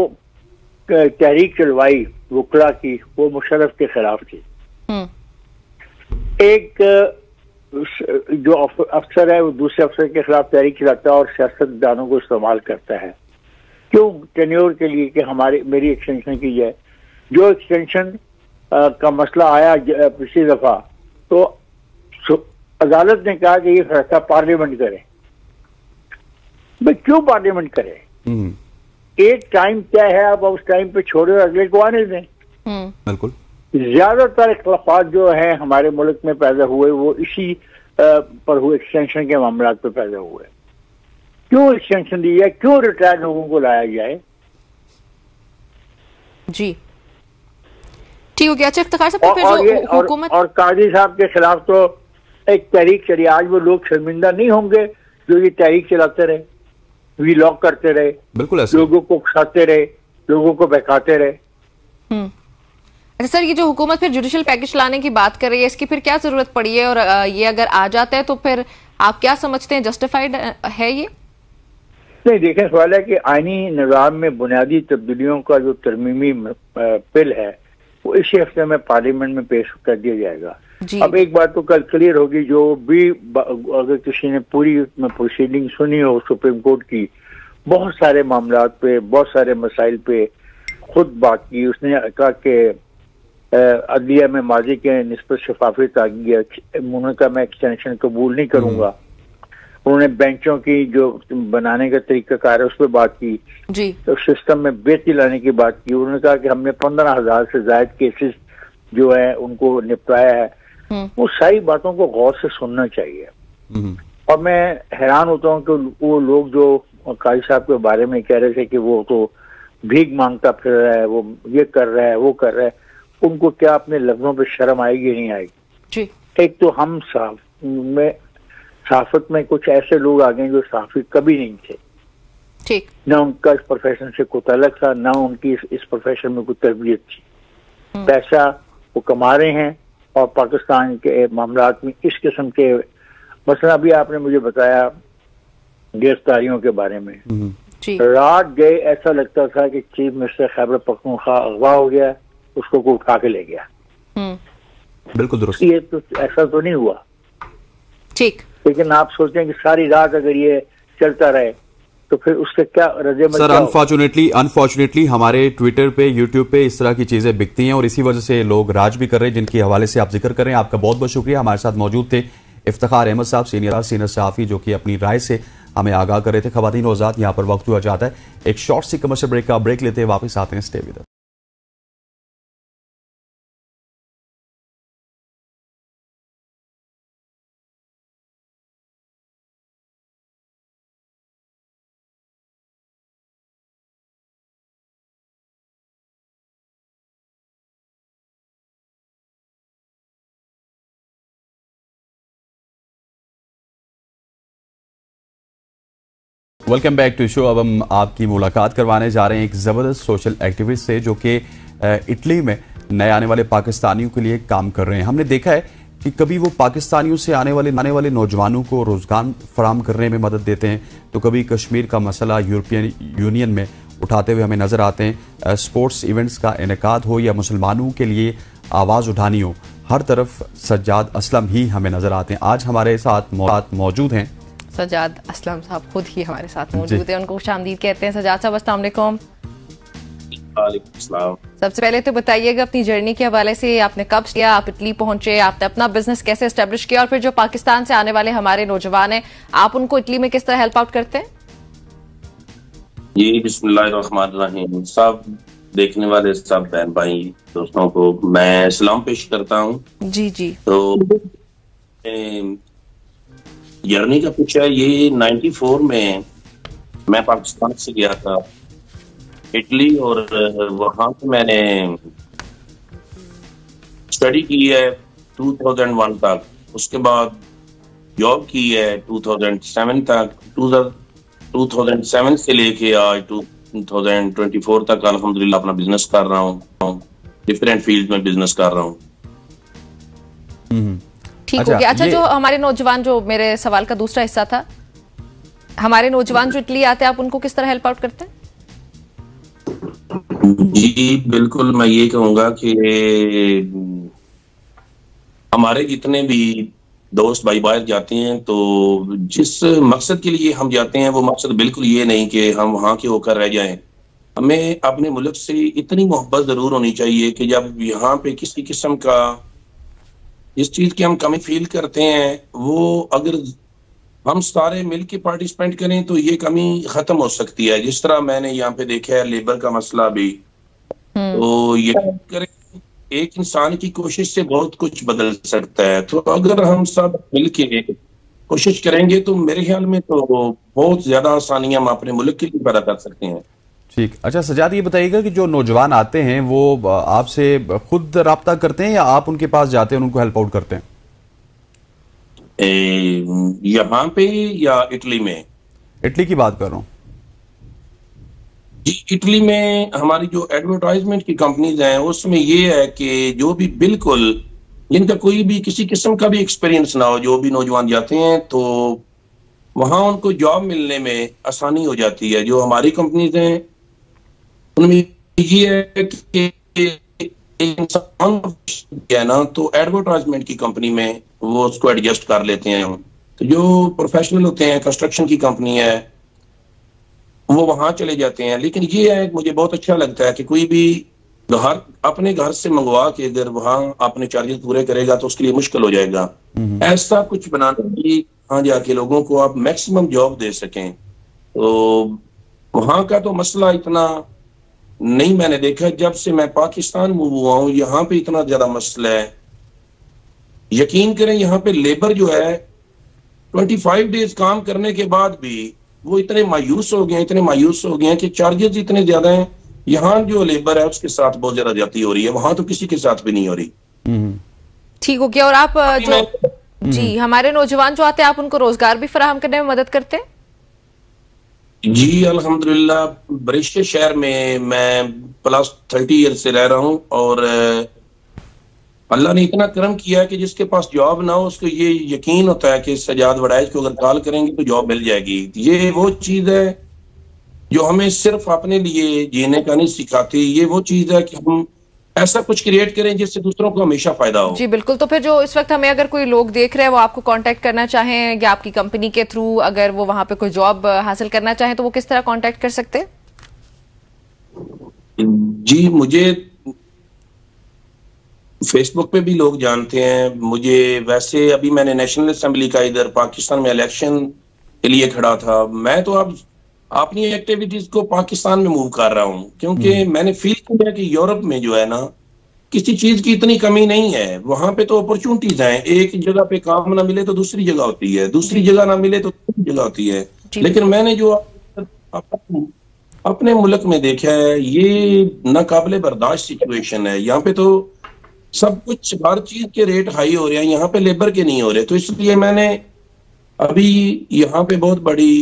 तहरीक चलवाई वकला की, वो मुशर्रफ के खिलाफ थी। एक जो अफसर है वो दूसरे अफसर के खिलाफ तहरीक चलाता है और सियासतदानों को इस्तेमाल करता है क्यों? टेन्योर के लिए कि मेरी एक्सटेंशन की जाए। जो एक्सटेंशन का मसला आया पिछली दफा, तो अदालत ने कहा कि ये फैसला पार्लियामेंट करे। भाई क्यों पार्लियामेंट करे? एक टाइम क्या है, आप उस टाइम पे छोड़े और अगले को आने दें। बिल्कुल। ज्यादातर इख्तिलाफात जो है हमारे मुल्क में पैदा हुए वो इसी पर हुए, एक्सटेंशन के मामला पे पैदा हुए। क्यों एक्सटेंशन दी जाए, क्यों रिटायर्ड लोगों को लाया जाए? जी ठीक हो गया। अच्छा इफ्तिखार साहब, फिर जो हुकूमत और काजी साहब के खिलाफ तो एक तहरीक चली। आज वो लोग शर्मिंदा नहीं होंगे जो ये तहरीक चलाते रहे, वीलॉग करते रहे, बिल्कुल ऐसे लोगों को उकसाते रहे, लोगों को बहकाते रहे। अच्छा सर, ये जो हुकूमत फिर जुडिशल पैकेज लाने की बात कर रही है, इसकी फिर क्या जरूरत पड़ी है? और ये अगर आ जाता है तो फिर आप क्या समझते हैं, जस्टिफाइड है ये? नहीं, देखें, सवाल है कि आईनी निज़ाम में बुनियादी तब्दीलियों का जो तरमीमी बिल है वो इसी हफ्ते में पार्लियामेंट में पेश कर दिया जाएगा। अब एक बात तो कल क्लियर होगी, जो भी अगर किसी ने पूरी प्रोसीडिंग सुनी हो सुप्रीम कोर्ट की, बहुत सारे मामलात पे, बहुत सारे मसाइल पे खुद बात की। उसने कहा कि अदलिया में माजी के निस्बत शफाफियत आ गई है। उन्होंने कहा मैं एक्सटेंशन कबूल नहीं करूंगा। उन्होंने बेंचों की जो बनाने का तरीकाकार है उस पर बात की जी। तो सिस्टम में बेहतरी लाने की बात की। उन्होंने कहा कि हमने 15,000 से ज्यादा केसेस जो है उनको निपटाया है। वो सारी बातों को गौर से सुनना चाहिए। और मैं हैरान होता हूँ कि वो लोग जो काजी साहब के बारे में कह रहे थे कि वो तो भीख मांगता फिर रहा है, वो ये कर रहा है, वो कर रहा है, उनको क्या अपने लफ्जों पे शर्म आएगी नहीं आएगी? एक तो हम सहाफत में कुछ ऐसे लोग आ गए जो सहाफी कभी नहीं थे, ठीक, ना उनका इस प्रोफेशन से कोई ताल्लुक था, ना उनकी इस प्रोफेशन में कोई तरबियत थी। पैसा वो कमा रहे हैं और पाकिस्तान के मामलात में इस किस्म के, मसला अभी आपने मुझे बताया गिरफ्तारियों के बारे में, रात गए ऐसा लगता था कि चीफ मिनिस्टर खैबर पख्तूनख्वा अगवा हो गया, उसको कोई उठा के ले गया। बिल्कुल दुरुस्त। ये तो ऐसा तो नहीं हुआ, ठीक, लेकिन आप सोचते हैं कि सारी रात अगर ये चलता रहे तो फिर उससे क्या रद्द-ए-अमल? सर अनफॉर्चुनेटली हमारे ट्विटर पे, यूट्यूब पे इस तरह की चीजें बिकती हैं और इसी वजह से लोग राज भी कर रहे हैं जिनके हवाले से आप जिक्र कर रहे हैं। आपका बहुत बहुत शुक्रिया, हमारे साथ मौजूद थे इफ्तिखार अहमद साहब सीनियर सहाफ़ी जो कि अपनी राय से हमें आगाह कर रहे थे। ख़वातीन और हज़रात, यहाँ पर वक्त हुआ जाता है एक शॉर्ट सी कमर्शियल ब्रेक का। ब्रेक लेते हैं, वापस आते हैं। Stay with us. Welcome back to show. अब हम आपकी मुलाकात करवाने जा रहे हैं एक ज़बरदस्त सोशल एक्टिविस्ट से जो कि इटली में नए आने वाले पाकिस्तानियों के लिए काम कर रहे हैं। हमने देखा है कि कभी वो पाकिस्तानियों से आने वाले नौजवानों को रोज़गार फराहम करने में मदद देते हैं, तो कभी कश्मीर का मसला यूरोपियन यूनियन में उठाते हुए हमें नज़र आते हैं। स्पोर्ट्स इवेंट्स का इनेकाद हो या मुसलमानों के लिए आवाज़ उठानी हो, हर तरफ सज्जाद असलम ही हमें नज़र आते हैं। आज हमारे साथ मौजूद हैं सज्जाद असलम साहब, खुद ही हमारे साथ मौजूद है। उनको खुशामदीद कहते हैं। सज्जाद साहब अस्सलाम वालेकुम। वालेकुम सलाम। सबसे पहले तो बताइएगा अपनी जर्नी के हवाले से, आपने कब किया, आप इटली पहुंचे, आपने अपना बिजनेस कैसे एस्टेब्लिश किया, और फिर जो पाकिस्तान से आने वाले हमारे नौजवान हैं, आप उनको इटली में किस तरह हेल्प आउट करते हैं? जी बिस्मिल्लाहिर्रहमानिर्रहीम। सब देखने वाले सब बहन भाई दोस्तों को मैं सलाम पेश करता हूँ। जी जी। तो जर्नी का पूछा, ये 94 में मैं पाकिस्तान से गया था इटली, और वहां पे मैंने स्टडी की है 2001 तक। उसके बाद जॉब की है 2007 तक। 2007 से लेके आज 2024 तक अल्हम्दुलिल्लाह अपना बिजनेस कर रहा हूँ। डिफरेंट फील्ड में बिजनेस कर रहा हूँ। ठीक हो गया। अच्छा, जो हमारे नौजवान, जो मेरे सवाल का दूसरा हिस्सा था, हमारे नौजवान जो इटली आते हैं, आप उनको किस तरह हेल्प आउट करते हैं? जी बिल्कुल, मैं ये कहूंगा कि हमारे जितने भी दोस्त भाई बाहर जाते हैं, तो जिस मकसद के लिए हम जाते हैं वो मकसद बिल्कुल ये नहीं कि हम वहां के होकर रह जाएं। हमें अपने मुल्क से इतनी मोहब्बत जरूर होनी चाहिए कि जब यहाँ पे किसी किस्म का जिस चीज की हम कमी फील करते हैं, वो अगर हम सारे मिलकर पार्टिसिपेंट करें तो ये कमी खत्म हो सकती है। जिस तरह मैंने यहाँ पे देखा है लेबर का मसला भी, तो ये करें, एक इंसान की कोशिश से बहुत कुछ बदल सकता है। तो अगर हम सब मिलके कोशिश करेंगे तो मेरे ख्याल में तो बहुत ज्यादा आसानियां हम अपने मुल्क के लिए पैदा कर सकते हैं। ठीक। अच्छा सज्जाद, ये बताइएगा कि जो नौजवान आते हैं वो आपसे खुद राब्ता करते हैं या आप उनके पास जाते हैं, उनको हेल्प आउट करते हैं? यहाँ पे या इटली में? इटली की बात कर रहा हूँ जी। इटली में हमारी जो एडवर्टाइजमेंट की कंपनीज हैं, उसमें ये है कि जो भी बिल्कुल जिनका कोई भी किसी किस्म का भी एक्सपीरियंस ना हो, जो भी नौजवान जाते हैं, तो वहां उनको जॉब मिलने में आसानी हो जाती है। जो हमारी कंपनीज हैं उनमें ये है कि इंसान है ना, तो एडवर्टाइजमेंट की कंपनी में वो उसको एडजस्ट कर लेते हैं। तो जो प्रोफेशनल होते हैं, कंस्ट्रक्शन की कंपनी है, वो वहां चले जाते हैं। लेकिन ये है, मुझे बहुत अच्छा लगता है कि कोई भी घर अपने घर से मंगवा के अगर वहां अपने चार्जेस पूरे करेगा तो उसके लिए मुश्किल हो जाएगा। ऐसा कुछ बनाना कि वहां जाके लोगों को आप मैक्सिमम जॉब दे सकें। तो वहां का तो मसला इतना नहीं मैंने देखा। जब से मैं पाकिस्तान मूव हुआ हूँ, यहाँ पे इतना ज्यादा मसला है। यकीन करें, यहाँ पे लेबर जो है 25 डेज काम करने के बाद भी वो इतने मायूस हो गए कि चार्जेस इतने ज्यादा हैं। यहाँ जो लेबर है उसके साथ बहुत ज्यादा ज्यादती हो रही है, वहां तो किसी के साथ भी नहीं हो रही। ठीक हो गया। और आप जो जी हमारे नौजवान जो आते हैं, आप उनको रोजगार भी फराहम करने में मदद करते हैं? जी अल्हम्दुलिल्लाह, बरिश्ते शहर में मैं प्लस 30 ईयर से रह रहा हूँ, और अल्लाह ने इतना करम किया है कि जिसके पास जॉब ना हो उसको ये यकीन होता है कि सजाद वड़ाइज को अगर कॉल करेंगे तो जॉब मिल जाएगी। ये वो चीज है जो हमें सिर्फ अपने लिए जीने का नहीं सिखाती, ये वो चीज है कि हम ऐसा कुछ क्रिएट करें जिससे दूसरों को हमेशा फायदा हो। जी बिल्कुल। तो फिर जो इस वक्त हमें अगर कोई लोग देख रहे हैं, वो आपको कांटेक्ट करना चाहें या आपकी कंपनी के थ्रू अगर वो वहां पे कोई जॉब हासिल करना चाहें, तो वो किस तरह कांटेक्ट कर सकते हैं? जी मुझे फेसबुक पे भी लोग जानते हैं मुझे। वैसे अभी मैंने नेशनल असेंबली का इधर पाकिस्तान में इलेक्शन के लिए खड़ा था। मैं तो अब अपनी एक्टिविटीज को पाकिस्तान में मूव कर रहा हूं, क्योंकि मैंने फील किया कि यूरोप में जो है ना, किसी चीज की इतनी कमी नहीं है। वहां पे तो अपॉर्चुनिटीज हैं, एक जगह पे काम ना मिले तो दूसरी जगह होती है, दूसरी जगह ना मिले तो तीसरी जगह होती है। लेकिन मैंने जो अपने मुल्क में देखा है, ये नाकाबिले बर्दाश्त सिचुएशन है। यहाँ पे तो सब कुछ, हर चीज के रेट हाई हो रहे हैं, यहाँ पे लेबर के नहीं हो रहे। तो इसलिए मैंने अभी यहाँ पे बहुत बड़ी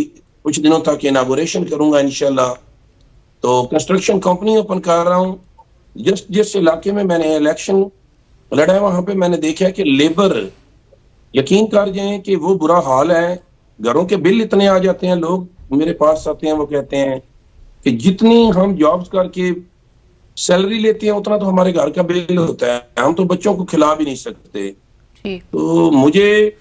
कुछ दिनों तक इनागोरेशन करूंगा इंशाल्लाह। तो कंस्ट्रक्शन कंपनी ओपन कर रहा हूँ। जिस इलाके में मैंने इलेक्शन लड़ा है, वहां पे मैंने देखा कि लेबर, यकीन कर जाएं कि वो बुरा हाल है। घरों के बिल इतने आ जाते हैं, लोग मेरे पास आते हैं, वो कहते हैं कि जितनी हम जॉब्स करके सैलरी लेते हैं उतना तो हमारे घर का बिल होता है, हम तो बच्चों को खिला भी नहीं सकते। तो मुझे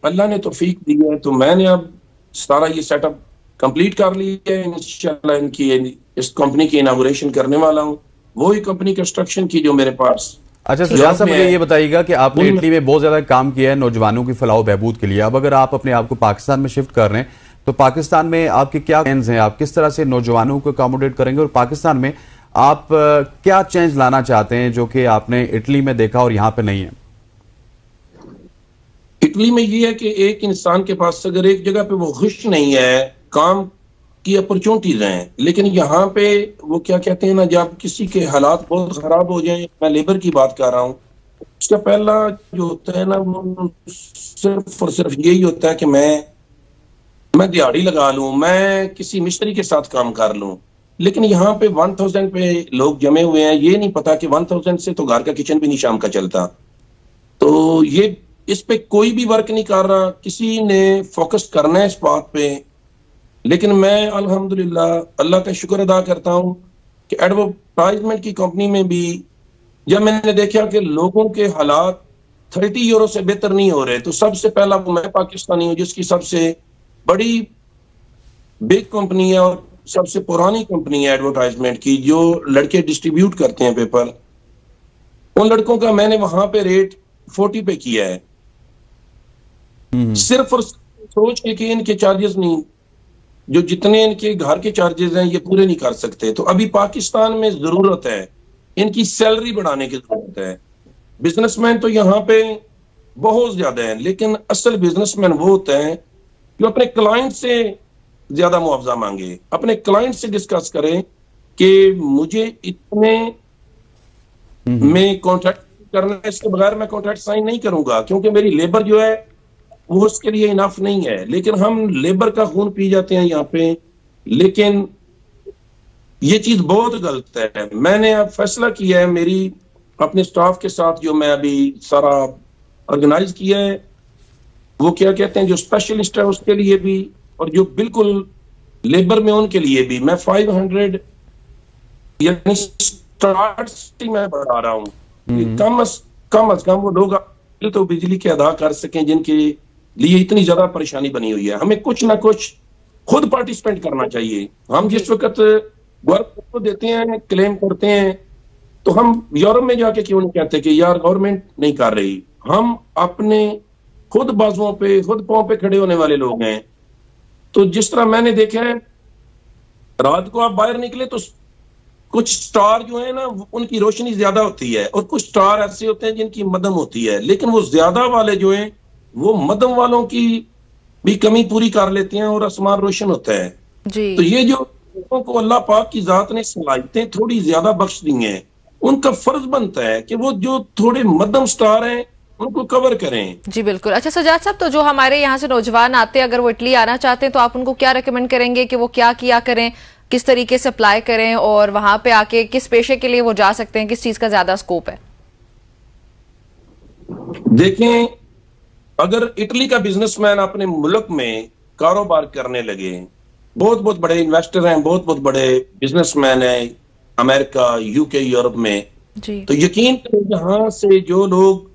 अल्लाह ने तौफीक दी है, तो मैंने अब सारा ये सेटअप कंप्लीट कर लिया है। इंशाल्लाह इनकी इस कंपनी की इनागुरेशन करने वाला हूँ, वो ही कंपनी कंस्ट्रक्शन की जो मेरे पास। अच्छा सजाद साहब, मुझे ये बताइएगा कि आपने इटली में बहुत ज्यादा काम किया है नौजवानों की फलाह बहबूद के लिए। अब अगर आप अपने आप को पाकिस्तान में शिफ्ट कर रहे हैं, तो पाकिस्तान में आपके क्या प्लान्स हैं? आप किस तरह से नौजवानों को अकोमोडेट करेंगे, और पाकिस्तान में आप क्या चेंज लाना चाहते हैं जो कि आपने इटली में देखा और यहाँ पे नहीं है? इटली में ये है कि एक इंसान के पास अगर एक जगह पे वो खुश नहीं है, काम की अपॉर्चुनिटीज हैं, लेकिन यहाँ पे वो क्या कहते हैं ना, जब किसी के हालात बहुत खराब हो जाए, मैं लेबर की बात कर रहा हूँ, उसका पहला जो होता है ना, वो सिर्फ और सिर्फ यही होता है कि मैं दिहाड़ी लगा लूं, मैं किसी मिस्त्री के साथ काम कर लूं। लेकिन यहाँ पे 1000 पे लोग जमे हुए हैं, ये नहीं पता कि 1000 से तो घर का किचन भी नहीं शाम का चलता। तो ये इस पे कोई भी वर्क नहीं कर रहा, किसी ने फोकस करना है इस बात पे। लेकिन मैं अल्हम्दुलिल्लाह अल्लाह का शुक्र अदा करता हूँ कि एडवर्टाइजमेंट की कंपनी में भी जब मैंने देखा कि लोगों के हालात 30 यूरो से बेहतर नहीं हो रहे, तो सबसे पहला वो मैं पाकिस्तानी हूँ जिसकी सबसे बड़ी बिग कंपनी है और सबसे पुरानी कंपनी है एडवर्टाइजमेंट की, जो लड़के डिस्ट्रीब्यूट करते हैं पेपर, उन लड़कों का मैंने वहां पे रेट 40 पे किया है। सिर्फ और सोच के कि इनके चार्जेस नहीं, जो जितने इनके घर के चार्जेस हैं ये पूरे नहीं कर सकते। तो अभी पाकिस्तान में जरूरत है इनकी सैलरी बढ़ाने की जरूरत है। बिजनेसमैन तो यहाँ पे बहुत ज्यादा है, लेकिन असल बिजनेसमैन वो होते हैं जो अपने क्लाइंट से ज्यादा मुआवजा मांगे, अपने क्लाइंट से डिस्कस करें कि मुझे इतने में कॉन्ट्रैक्ट करना है, इसके बगैर मैं कॉन्ट्रैक्ट साइन नहीं करूंगा, क्योंकि मेरी लेबर जो है वो उसके लिए इनफ नहीं है। लेकिन हम लेबर का खून पी जाते हैं यहाँ पे, लेकिन ये चीज बहुत गलत है। मैंने अब फैसला किया है मेरी अपने स्टाफ के साथ, जो मैं अभी सारा ऑर्गेनाइज किया है, वो क्या कहते हैं, जो स्पेशलिस्ट है उसके लिए भी और जो बिल्कुल लेबर में उनके लिए भी मैं 500 यानी स्टार्ट मैं बढ़ा रहा हूँ। कम अज कम वो लोग तो बिजली के अदा कर सकें जिनके लिए इतनी ज्यादा परेशानी बनी हुई है। हमें कुछ ना कुछ खुद पार्टिसिपेट करना चाहिए। हम जिस वक्त वर्क को देते हैं, क्लेम करते हैं, तो हम यूरोप में जाके क्यों नहीं कहते कि यार गवर्नमेंट नहीं कर रही। हम अपने खुद बाजुओं पे, खुद पांव पे खड़े होने वाले लोग हैं। तो जिस तरह मैंने देखा है, रात को आप बाहर निकले तो कुछ स्टार जो है ना उनकी रोशनी ज्यादा होती है, और कुछ स्टार ऐसे होते हैं जिनकी मध्यम होती है, लेकिन वो ज्यादा वाले जो हैं वो मध्यम वालों की भी कमी पूरी कर लेते हैं और आसमान रोशन होता है जी। तो ये जो लोगों को अल्लाह पाक की जात ने सलाहियतें थोड़ी ज्यादा बख्श दी हैं, उनका फर्ज बनता है कि वो जो थोड़े मध्यम स्टार हैं उनको कवर करें। जी बिल्कुल। अच्छा सजाद साहब, तो जो हमारे यहाँ से नौजवान आते हैं, अगर वो इटली आना चाहते हैं, तो आप उनको क्या रेकमेंड करेंगे कि वो क्या किया करें, किस तरीके से अप्लाई करें, और वहां पे आके किस पेशे के लिए वो जा सकते हैं, किस चीज का ज्यादा स्कोप है? देखें, अगर इटली का बिजनेसमैन अपने मुल्क में कारोबार करने लगे, बहुत बहुत बड़े इन्वेस्टर हैं, बहुत बहुत बड़े बिजनेसमैन हैं अमेरिका, यूके, यूरोप में जी। तो यकीन करें यहाँ से जो लोग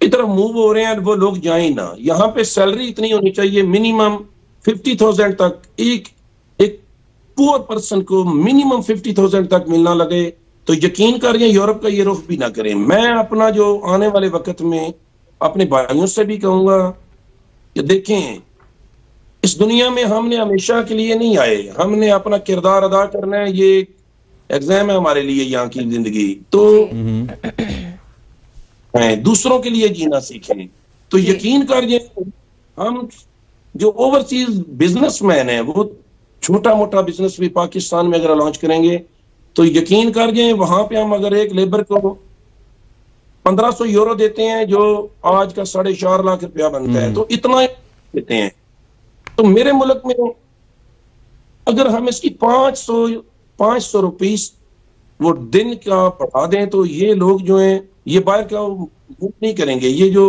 इधर मूव हो रहे हैं वो लोग जाएं ना। यहाँ पे सैलरी इतनी होनी चाहिए, मिनिमम 50,000 तक, एक पुअर पर्सन को मिनिमम 50,000 तक मिलना लगे तो यकीन करिए यूरोप का ये रुख भी ना करें। मैं अपना जो आने वाले वक्त में अपने भाइयों से भी कहूंगा कि देखें, इस दुनिया में हमने हमेशा के लिए नहीं आए, हमने अपना किरदार अदा करना है, ये एग्जाम है हमारे लिए यहाँ की जिंदगी। तो दूसरों के लिए जीना सीखें। तो यकीन करिए हम जो ओवरसीज बिजनेसमैन है वो छोटा मोटा बिजनेस भी पाकिस्तान में अगर लॉन्च करेंगे तो यकीन करिए वहां पे हम अगर एक लेबर को 1500 यूरो देते हैं जो आज का 4.5 लाख रुपया बनता है, तो इतना देते हैं। तो मेरे मुल्क में अगर हम इसकी 500 रुपीस वो दिन का बढ़ा दें तो ये लोग जो हैं ये बाहर का बुक नहीं करेंगे, ये जो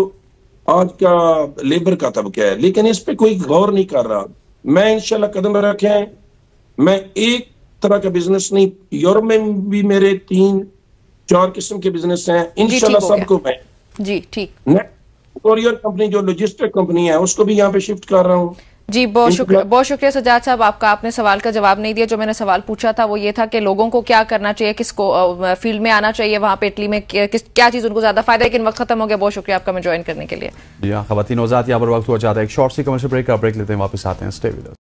आज का लेबर का तबका है। लेकिन इस पे कोई गौर नहीं कर रहा। मैं इंशाल्लाह कदम रखे हैं, मैं एक तरह का बिजनेस नहीं, यूरोप में भी मेरे 3-4 किस्म के बिजनेस हैं, इंशाल्लाह सबको मैं जी ठीक कोरियर कंपनी जो लॉजिस्टिक कंपनी है उसको भी यहाँ पे शिफ्ट कर रहा हूँ। जी बहुत शुक्रिया सज्जाद साहब आपका। आपने सवाल का जवाब नहीं दिया। जो मैंने सवाल पूछा था वो ये था कि लोगों को क्या करना चाहिए, किसको फील्ड में आना चाहिए, वहां पे इटली में क्या चीज उनको ज्यादा फायदा है। लेकिन वक्त खत्म हो गया। बहुत शुक्रिया आपका मैं ज्वाइन करने के लिए। जी हाँ, खवातीन औजात यहाँ पर वक्त हुआ चाहता है एक शॉर्ट सी कमर्शियल ब्रेक का ब्रेक लेते हैं, वापस आते हैं। Stay with us.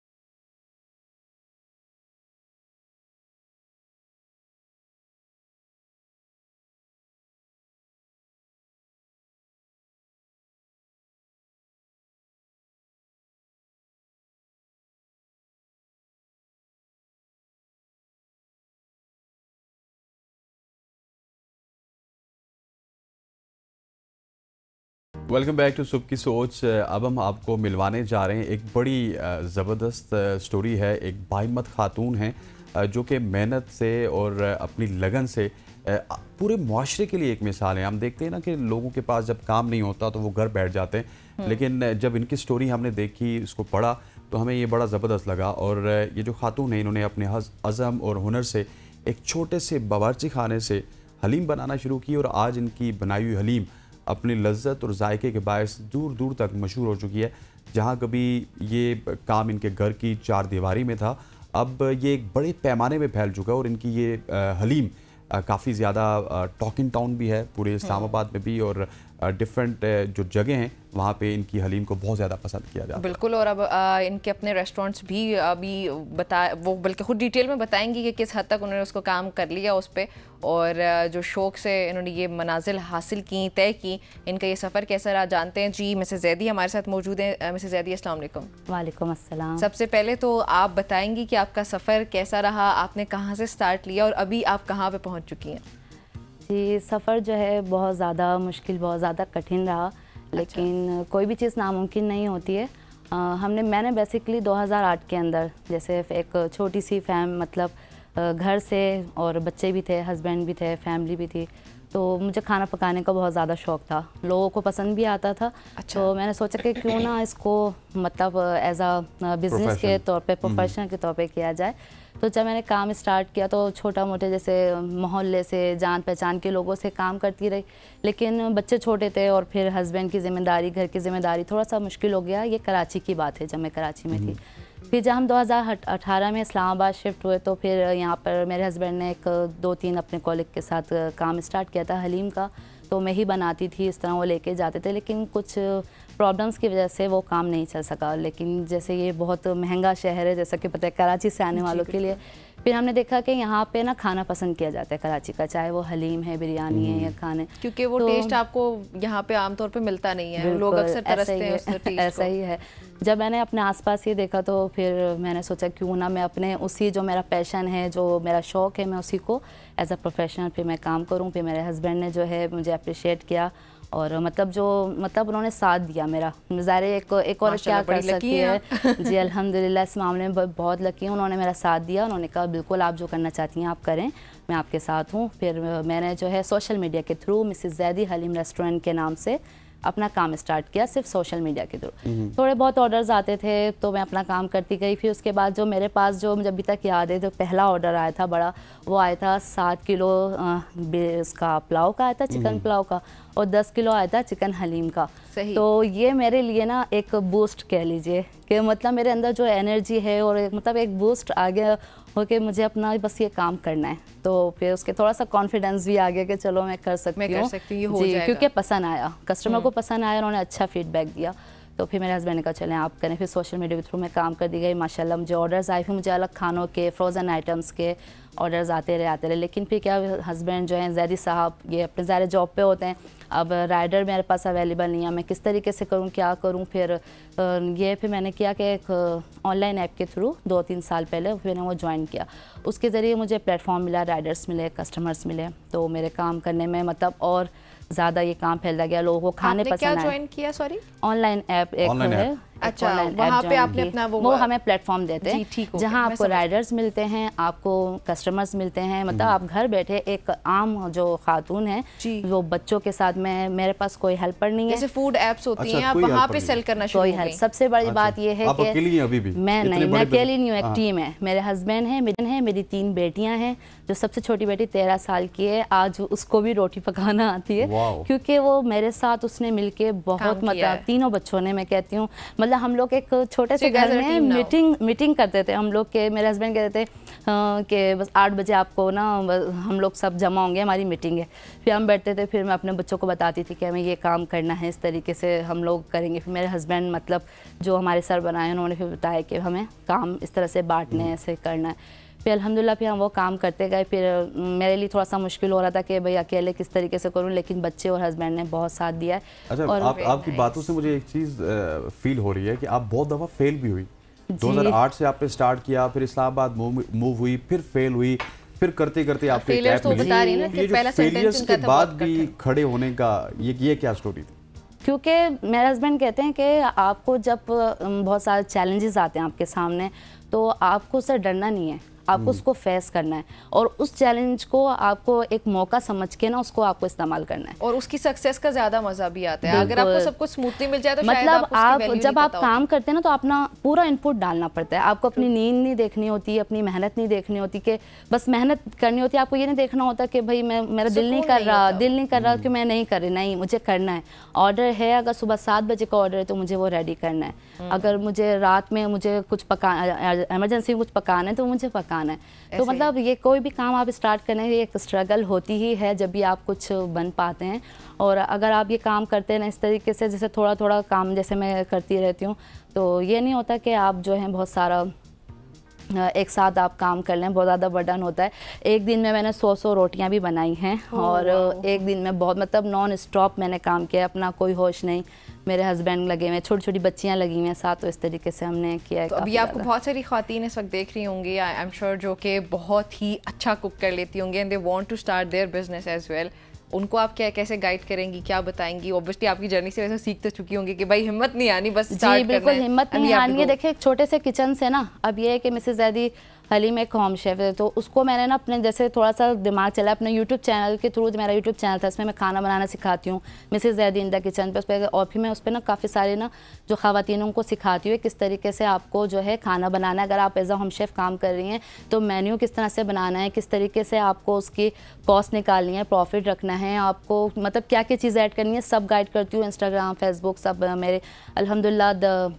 Welcome back to सुबह की सोच। अब हम आपको मिलवाने जा रहे हैं एक बड़ी ज़बरदस्त स्टोरी है। एक बाहिम्मत खातून हैं जो कि मेहनत से और अपनी लगन से पूरे मुआशरे के लिए एक मिसाल है। हम देखते हैं ना कि लोगों के पास जब काम नहीं होता तो वो घर बैठ जाते हैं, लेकिन जब इनकी स्टोरी हमने देखी, इसको पढ़ा, तो हमें ये बड़ा ज़बरदस्त लगा। और ये जो खातून है इन्होंने अपने अज़म और हुनर से एक छोटे से बावर्ची खाने से हलीम बनाना शुरू की और आज इनकी बनाई हुई हलीम अपनी लज्जत और जायके के बायस दूर दूर तक मशहूर हो चुकी है। जहाँ कभी ये काम इनके घर की 4 दीवारी में था, अब ये एक बड़े पैमाने में फैल चुका है। और इनकी ये हलीम काफ़ी ज़्यादा टॉकिंग टाउन भी है पूरे इस्लामाबाद में भी, और डिफरेंट जो जगह हैं वहाँ पे इनकी हलीम को बहुत ज़्यादा पसंद किया जाता है। बिल्कुल। और अब इनके अपने रेस्टोरेंट्स भी अभी वो बल्कि खुद डिटेल में बताएंगी कि किस हद तक उन्होंने उसको काम कर लिया उस पर, और जो शौक से इन्होंने ये मनाजिल हासिल की, तय की। इनका ये सफ़र कैसा रहा जानते हैं। जी मिसेस जैदी हमारे साथ मौजूद हैं। मिसेस जैदी अस्सलाम वालेकुम। वालेकुम अस्सलाम। सबसे पहले तो आप बताएंगी कि आपका सफ़र कैसा रहा, आपने कहाँ से स्टार्ट लिया और अभी आप कहाँ पे पहुँच चुकी हैं? जी सफ़र जो है बहुत ज़्यादा मुश्किल, बहुत ज़्यादा कठिन रहा। लेकिन कोई भी चीज़ नामुमकिन नहीं होती है। मैंने बेसिकली 2008 के अंदर जैसे एक छोटी सी मतलब घर से, और बच्चे भी थे, हस्बैंड भी थे, फैमिली भी थी, तो मुझे खाना पकाने का बहुत ज़्यादा शौक़ था, लोगों को पसंद भी आता था। अच्छा। तो मैंने सोचा कि क्यों ना इसको मतलब एज अ बिज़नेस के तौर पे, प्रोफेशनल के तौर पे किया जाए। तो जब मैंने काम स्टार्ट किया तो छोटा मोटे जैसे मोहल्ले से, जान पहचान के लोगों से काम करती रही, लेकिन बच्चे छोटे थे और फिर हस्बैंड की ज़िम्मेदारी, घर की ज़िम्मेदारी, थोड़ा सा मुश्किल हो गया। ये कराची की बात है, जब मैं कराची में थी। फिर जब हम 2018 में इस्लामाबाद शिफ्ट हुए तो फिर यहाँ पर मेरे हस्बैंड ने 2-3 अपने कॉलीग के साथ काम स्टार्ट किया था हलीम का। तो मैं ही बनाती थी, इस तरह वो लेके जाते थे, लेकिन कुछ प्रॉब्लम्स की वजह से वो काम नहीं चल सका। लेकिन जैसे ये बहुत महंगा शहर है, जैसा कि पता है कराची से आने वालों के लिए, फिर हमने देखा कि यहाँ पे ना खाना पसंद किया जाता है कराची का, चाहे वो हलीम है, बिरयानी है या खाने, क्योंकि वो टेस्ट आपको यहाँ पे आमतौर पे मिलता नहीं है, लोग अक्सर तरसते हैं उस टेस्ट को। ऐसा ही है। जब मैंने अपने आसपास ये देखा तो फिर मैंने सोचा क्यों ना मैं अपने उसी जो मेरा पैशन है, जो मेरा शौक़ है, मैं उसी को एज अ प्रोफेशनल फिर मैं काम करूँ। फिर मेरे हस्बैंड ने जो है मुझे अप्रिशिएट किया और मतलब उन्होंने साथ दिया मेरा। ज़ाहिर एक और क्या कर सकती है जी, अल्हम्दुलिल्लाह इस मामले में बहुत लकी हूँ। उन्होंने मेरा साथ दिया, उन्होंने कहा बिल्कुल आप जो करना चाहती हैं आप करें, मैं आपके साथ हूँ। फिर मैंने जो है सोशल मीडिया के through Mrs Zaidi Haleem restaurant के नाम से अपना काम स्टार्ट किया, सिर्फ सोशल मीडिया के थ्रू। थोड़े बहुत ऑर्डर्स आते थे तो मैं अपना काम करती गई। फिर उसके बाद जो मेरे पास जो मुझे अभी तक याद है, जो पहला ऑर्डर आया था बड़ा, वो आया था 7 किलो उसका पुलाव का आया था, चिकन पुलाव का, और 10 किलो आया था चिकन हलीम का। तो ये मेरे लिए ना एक बूस्ट कह लीजिए कि मतलब मेरे अंदर जो एनर्जी है और मतलब एक बूस्ट आ गया हो कि मुझे अपना बस ये काम करना है। तो फिर उसके थोड़ा सा कॉन्फिडेंस भी आ गया कि चलो मैं कर सकती हूँ जी, क्योंकि पसंद आया, कस्टमर को पसंद आया, उन्होंने अच्छा फीडबैक दिया। तो फिर मेरे हस्बैंड ने कहा चलें आप करें। फिर सोशल मीडिया के थ्रू मैं काम कर दी गई, माशाल्लाह मुझे ऑर्डर्स आए, फिर मुझे अलग खानों के फ्रोज़न आइटम्स के ऑर्डर्स आते रहे। लेकिन फिर क्या हस्बैंड जो हैं ज़ैदी साहब ये अपने ज़ाहिर जॉब पे होते हैं, अब राइडर मेरे पास अवेलेबल नहीं है, मैं किस तरीके से करूँ क्या करूँ। फिर फिर मैंने किया कि एक ऑनलाइन ऐप के थ्रू 2-3 साल पहले फिर मैंने वो ज्वाइन किया। उसके ज़रिए मुझे प्लेटफॉर्म मिला, राइडर्स मिले, कस्टमर्स मिले, तो मेरे काम करने में मतलब और ज़्यादा ये काम फैलता गया, लोगों को खाने पसंद आए। क्या ज्वाइन किया? सॉरी, ऑनलाइन ऐप एक है। अच्छा, वहाँ पे आपने अपना वो हमें प्लेटफॉर्म देते हैं जहाँ आपको राइडर्स मिलते हैं, आपको कस्टमर्स मिलते हैं, मतलब आप घर बैठे एक आम जो खातून है वो बच्चों के साथ में, मेरे पास कोई हेल्पर नहीं है, जैसे फूड एप्स होती हैं, आप वहाँ पे सेल करना शुरू कोई हेल्प। सबसे बड़ी बात ये है कि मैं अकेली नहीं हूँ, एक टीम है, मेरे हस्बैंड है, मेरी 3 बेटियाँ हैं, जो सबसे छोटी बेटी 13 साल की है, आज उसको भी रोटी पकाना आती है, क्योंकि वो मेरे साथ उसने मिलके बहुत मतलब तीनों बच्चों ने, मैं कहती हूँ मतलब हम लोग एक छोटे से घर में मीटिंग करते थे हम लोग के, मेरे हस्बैंड कहते थे कि बस 8 बजे आपको ना हम लोग सब जमा होंगे, हमारी मीटिंग है। फिर हम बैठते थे, फिर मैं अपने बच्चों को बताती थी कि हमें ये काम करना है, इस तरीके से हम लोग करेंगे। फिर मेरे हस्बैंड मतलब जो हमारे सर बनाए उन्होंने फिर बताया कि हमें काम इस तरह से बांटने हैं, ऐसे करना है। फिर अल्हम्दुलिल्लाह फिर हम वो काम करते गए। फिर मेरे लिए थोड़ा सा मुश्किल हो रहा था कि भाई अकेले किस तरीके से करूं, लेकिन बच्चे और हस्बैंड ने बहुत साथ दिया है। अच्छा, और आपकी बातों से मुझे एक चीज़ फील हो रही है कि आप बहुत दफ़ा फेल भी हुई। 2008 से आपने स्टार्ट किया, फिर इस्लामाबाद मूव हुई, फिर फेल हुई, फिर करते करते आपको फेलियर्स तो बता रही है ना कि पहला सेंटेंस के बाद भी खड़े होने का ये क्या स्टोरी थी? क्योंकि मेरे हस्बैंड कहते हैं कि आपको जब बहुत सारे चैलेंजेस आते हैं आपके सामने, तो आपको उससे डरना नहीं है, आपको उसको फेस करना है, और उस चैलेंज को आपको एक मौका समझ के ना उसको आपको इस्तेमाल करना है, और उसकी सक्सेस का ज्यादा मजा भी आता है। अगर आपको सब कुछ स्मूथली मिल जाए तो मतलब आप जब आप काम करते हैं ना तो अपना पूरा इनपुट डालना पड़ता है। आपको अपनी नींद नहीं देखनी होती, अपनी मेहनत नहीं देखनी होती कि बस मेहनत करनी होती है। आपको ये नहीं देखना होता कि भाई मेरा दिल नहीं कर रहा कि मैं नहीं कर रही, नहीं, मुझे करना है। ऑर्डर है, अगर सुबह 7 बजे का ऑर्डर है तो मुझे वो रेडी करना है। अगर मुझे रात में मुझे कुछ इमरजेंसी में कुछ पकाना है तो मुझे पकाना है। तो मतलब ये कोई भी काम आप स्टार्ट करने की एक स्ट्रगल होती ही है जब भी आप कुछ बन पाते हैं। और अगर आप ये काम करते हैं ना इस तरीके से, जैसे थोड़ा थोड़ा काम जैसे मैं करती रहती हूँ, तो ये नहीं होता कि आप जो है बहुत सारा एक साथ आप काम कर लें, बहुत ज़्यादा बर्डन होता है। एक दिन में मैंने 100 रोटियां भी बनाई हैं, और एक दिन में बहुत मतलब नॉन स्टॉप मैंने काम किया, अपना कोई होश नहीं। मेरे हस्बैंड लगे हुए, छोटी छोटी बच्चियां लगी हुई हैं साथ, तो इस तरीके से हमने किया है। तो अभी आपको बहुत सारी ख्वातीन इस वक्त देख रही होंगी, आई एम श्योर, जो कि बहुत ही अच्छा कुक कर लेती होंगी and they want to start their business as well. उनको आप कैसे गाइड करेंगी, क्या बताएंगी? ऑब्वियसली आपकी जर्नी से वैसे सीख तो चुकी होंगी कि भाई हिम्मत नहीं आनी, बस स्टार्ट करना है। बिल्कुल हिम्मत नहीं आनी है। देखिए एक छोटे से किचन से ना, अब ये है कि मिसेस ज़ैदी हलीम एक होम शेफ है, तो उसको मैंने ना अपने जैसे थोड़ा सा दिमाग चला अपने यूट्यूब चैनल के थ्रू। मेरा यूट्यूब चैनल था, इसमें मैं खाना बनाना सिखाती हूँ, Mrs Zaidi in the kitchen पे, उस पर। और फिर मैं उस पर ना काफ़ी सारे ना जो ख़वातीनों को सिखाती हूँ किस तरीके से आपको जो है खाना बनाना है। अगर आप एज अ होम शेफ काम कर रही हैं तो मेन्यू किस तरह से बनाना है, किस तरीके से आपको उसकी कॉस्ट निकालनी है, प्रॉफिट रखना है, आपको मतलब क्या क्या चीज़ ऐड करनी है, सब गाइड करती हूँ। इंस्टाग्राम, फेसबुक सब मेरे अल्हम्दुलिल्लाह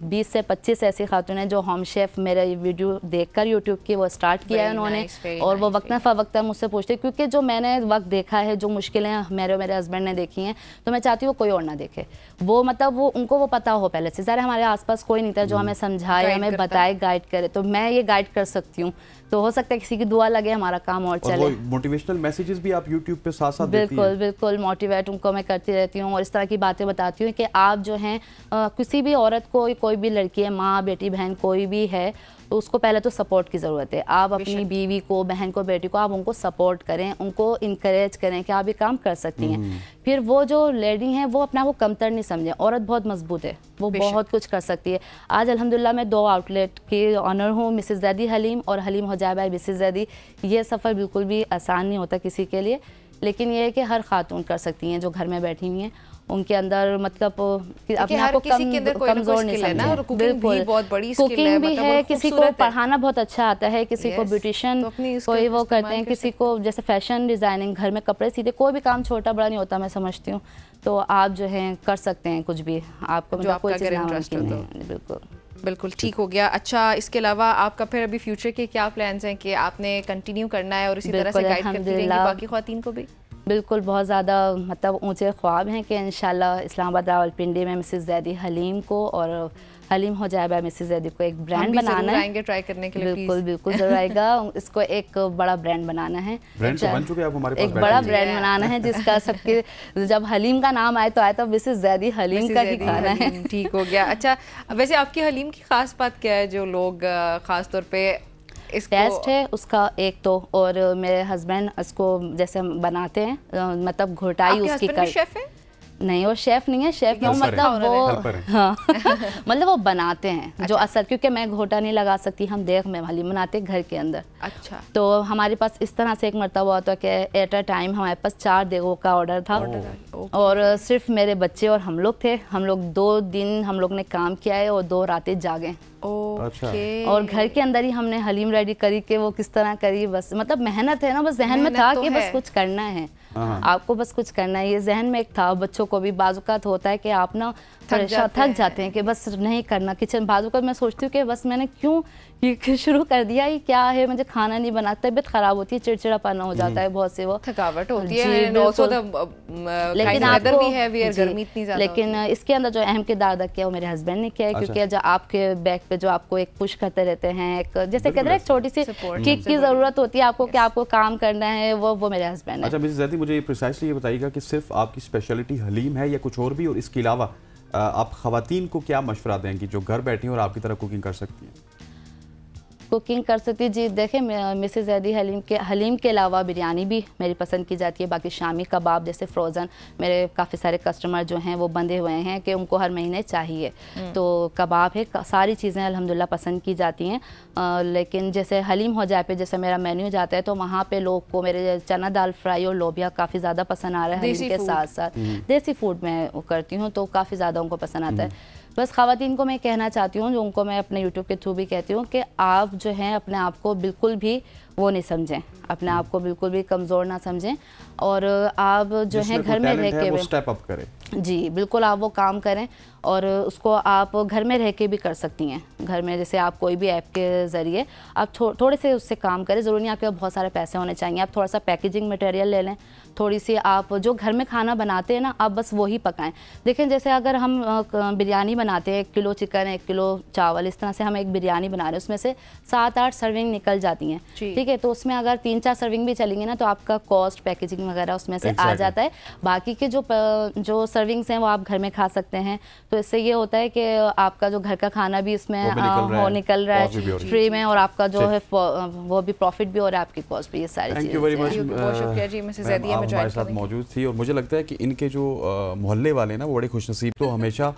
20 से 25 ऐसी खातून हैं जो होम शेफ मेरा वीडियो देखकर यूट्यूब की वो स्टार्ट किया है उन्होंने। और वो वक्त फ़वक्त मुझसे पूछते, क्योंकि जो मैंने वक्त देखा है, जो मुश्किलें मेरे हस्बैंड ने देखी हैं, तो मैं चाहती हूँ कोई और ना देखे वो, मतलब वो उनको वो पता हो पहले से। ज़रा हमारे आसपास कोई नहीं था जो हमें समझाए, हमें बताए, गाइड करे, तो मैं ये गाइड कर सकती हूँ। तो हो सकता है किसी की दुआ लगे, हमारा काम और चले। मोटिवेशनल मैसेजेस भी आप यूट्यूब पे साथ देती हैं? बिल्कुल मोटिवेट उनको मैं करती रहती हूँ, और इस तरह की बातें बताती हूँ कि आप जो हैं किसी भी औरत को, कोई भी लड़की है, माँ, बेटी, बहन कोई भी है, तो उसको पहले तो सपोर्ट की ज़रूरत है। आप अपनी बीवी को, बहन को, बेटी को आप उनको सपोर्ट करें, उनको इनकरेज करें कि आप ये काम कर सकती हैं। फिर वो जो लेडी हैं वो अपना वो कमतर नहीं समझें, औरत बहुत मजबूत है, वो बहुत कुछ कर सकती है। आज अल्हम्दुलिल्लाह मैं 2 आउटलेट की ऑनर हूँ, मिसेस ज़ैदी हलीम और हलीम हो जाए बाय मिसेस ज़ैदी। ये सफ़र बिल्कुल भी आसान नहीं होता किसी के लिए, लेकिन ये है कि हर खातून कर सकती हैं जो घर में बैठी हुई हैं। उनके अंदर मतलब अपने आप को कमजोर नहीं समझना। बिल्कुल कुकिंग भी है, किसी को पढ़ाना बहुत अच्छा आता है, किसी को ब्यूटिशियन कोई वो करते हैं, किसी को जैसे फैशन डिजाइनिंग, घर में कपड़े सीधे, कोई भी काम छोटा बड़ा नहीं होता, मैं समझती हूँ। तो आप जो है कर सकते हैं कुछ भी, आपको मतलब कोई चीज़ ना, बिल्कुल। बिल्कुल ठीक हो गया। अच्छा, इसके अलावा आपका फिर अभी फ्यूचर के क्या प्लान्स हैं कि आपने कंटिन्यू करना है और इसी तरह से गाइड करती रहेंगी बाकी ख्वातीन को भी? बिल्कुल, बहुत ज़्यादा मतलब ऊंचे ख्वाब हैं कि इंशाल्लाह इस्लामाबाद रावलपिंडी में मिसेस ज़ैदी हलीम को और हलीम हो जाए मिसेस ज़ैदी को एक ब्रांड बनाना है। आएंगे ट्राई करने के लिए। बिल्कुल बिल्कुल जरूर आएगा। इसको एक बड़ा ब्रांड बनाना है, ब्रांड तो बन चुके हैं आप हमारे पास, एक बड़ा ब्रांड बनाना है जिसका सबके जब हलीम का नाम आए तो आए तो मिसेस ज़ैदी हलीम का ही खाना है। ठीक हो गया। अच्छा, वैसे आपकी हलीम की खास बात क्या है जो लोग खास तौर पे टेस्ट है उसका एक तो, और मेरे हस्बैंड इसको जैसे बनाते हैं मतलब घोटाई उसकी कर। शेफ है? नहीं, वो शेफ नहीं है, शेफ नहीं मतलब वो हाँ मतलब वो बनाते हैं। अच्छा। जो असल, क्योंकि मैं घोटा नहीं लगा सकती, हम देख में हलीम बनाते हैं घर के अंदर। अच्छा। तो हमारे पास इस तरह से एक मरतबा होता है कि एट अ टाइम हमारे पास 4 देगों का ऑर्डर था और सिर्फ मेरे बच्चे और हम लोग थे। हम लोग 2 दिन हम लोग ने काम किया है और 2 रातें जागे। अच्छा। और घर के अंदर ही हमने हलीम रेडी करी के वो किस तरह करी, बस मतलब मेहनत है ना, बस जहन में था कि बस कुछ करना है, आपको बस कुछ करना है, ये जहन में एक था। बच्चों को भी बाजुकात होता है कि आप ना थक जाते हैं कि बस नहीं करना किचन। बाजुकात मैं सोचती हूँ कि बस मैंने क्यों ये शुरू कर दिया, ये क्या है, मुझे खाना नहीं बनाता, तबीयत खराब होती है, चिड़चिड़ापन हो जाता है, बहुत से वो थकावट होती है। लेकिन आपको लेकिन इसके अंदर जो अहम किरदार अदा किया वो मेरे हस्बैंड ने किया है। क्योंकि जो आपके बैक पे जो आपको एक पुश करते रहते हैं, एक जैसे कहते हैं एक छोटी सी किक की जरूरत होती है आपको कि आपको काम करना है, वो मेरे हस्बैंड है। अच्छा मिसेस ज़ैदी, मुझे प्रिसाइसली ये बताइएगा कि सिर्फ आपकी स्पेशलिटी हलीम है या कुछ और भी, और इसके अलावा आप खवातीन को क्या मशवरा देंगी जो घर बैठी हैं और आपकी तरह कुकिंग कर सकती हैं? कुकिंग कर सकती जी, देखें मिसेस ज़ैदी हलीम के अलावा बिरयानी भी मेरी पसंद की जाती है। बाकी शामी कबाब जैसे फ्रोज़न, मेरे काफ़ी सारे कस्टमर जो हैं वो बंधे हुए हैं कि उनको हर महीने चाहिए, तो कबाब है, सारी चीज़ें अल्हम्दुलिल्लाह पसंद की जाती हैं। लेकिन जैसे हलीम हो जाए पे जैसे मेरा मेन्यू जाता है तो वहाँ पे लोग को मेरे चना दाल फ्राई और लोबिया काफ़ी ज़्यादा पसंद आ रहा है। हलीम के साथ साथ देसी फूड मैं करती हूँ तो काफ़ी ज़्यादा उनको पसंद आता है। बस ख़वातीन को मैं कहना चाहती हूँ, जो उनको मैं अपने यूट्यूब के थ्रू भी कहती हूँ कि आप जो हैं अपने आप को बिल्कुल भी वो नहीं समझें, अपने आप को बिल्कुल भी कमज़ोर ना समझें, और आप जो हैं घर में रह के स्टेप अप करें। जी बिल्कुल, आप वो काम करें और उसको आप घर में रह के भी कर सकती हैं। घर में जैसे आप कोई भी ऐप के ज़रिए आप थोड़े से उससे काम करें, ज़रूरी नहीं आपके पास बहुत सारे पैसे होने चाहिए। आप थोड़ा सा पैकेजिंग मटेरियल ले लें, थोड़ी सी आप जो घर में खाना बनाते हैं ना आप बस वही पकाएं। देखें जैसे अगर हम बिरयानी बनाते हैं, 1 किलो चिकन 1 किलो चावल, इस तरह से हम एक बिरयानी बना रहे हैं, उसमें से 7-8 सर्विंग निकल जाती हैं, ठीक है। तो उसमें अगर 3-4 सर्विंग भी चलेंगी ना तो आपका कॉस्ट पैकेजिंग वगैरह उसमें से आ जाता है। बाकी के जो सर्विंग्स हैं वो आप घर में खा सकते हैं। तो इससे ये होता है कि आपका जो घर का खाना भी इसमें निकल रहा है फ्री में, और आपका जो है वो भी प्रॉफिट भी और आपकी कॉस्ट भी, ये सारी चीज़ें। बहुत शुक्रिया जी मिसेस ज़ैदी हमारे साथ मौजूद थी, और मुझे लगता है कि इनके जो मोहल्ले वाले ना वो बड़े खुशनसीब, तो हमेशा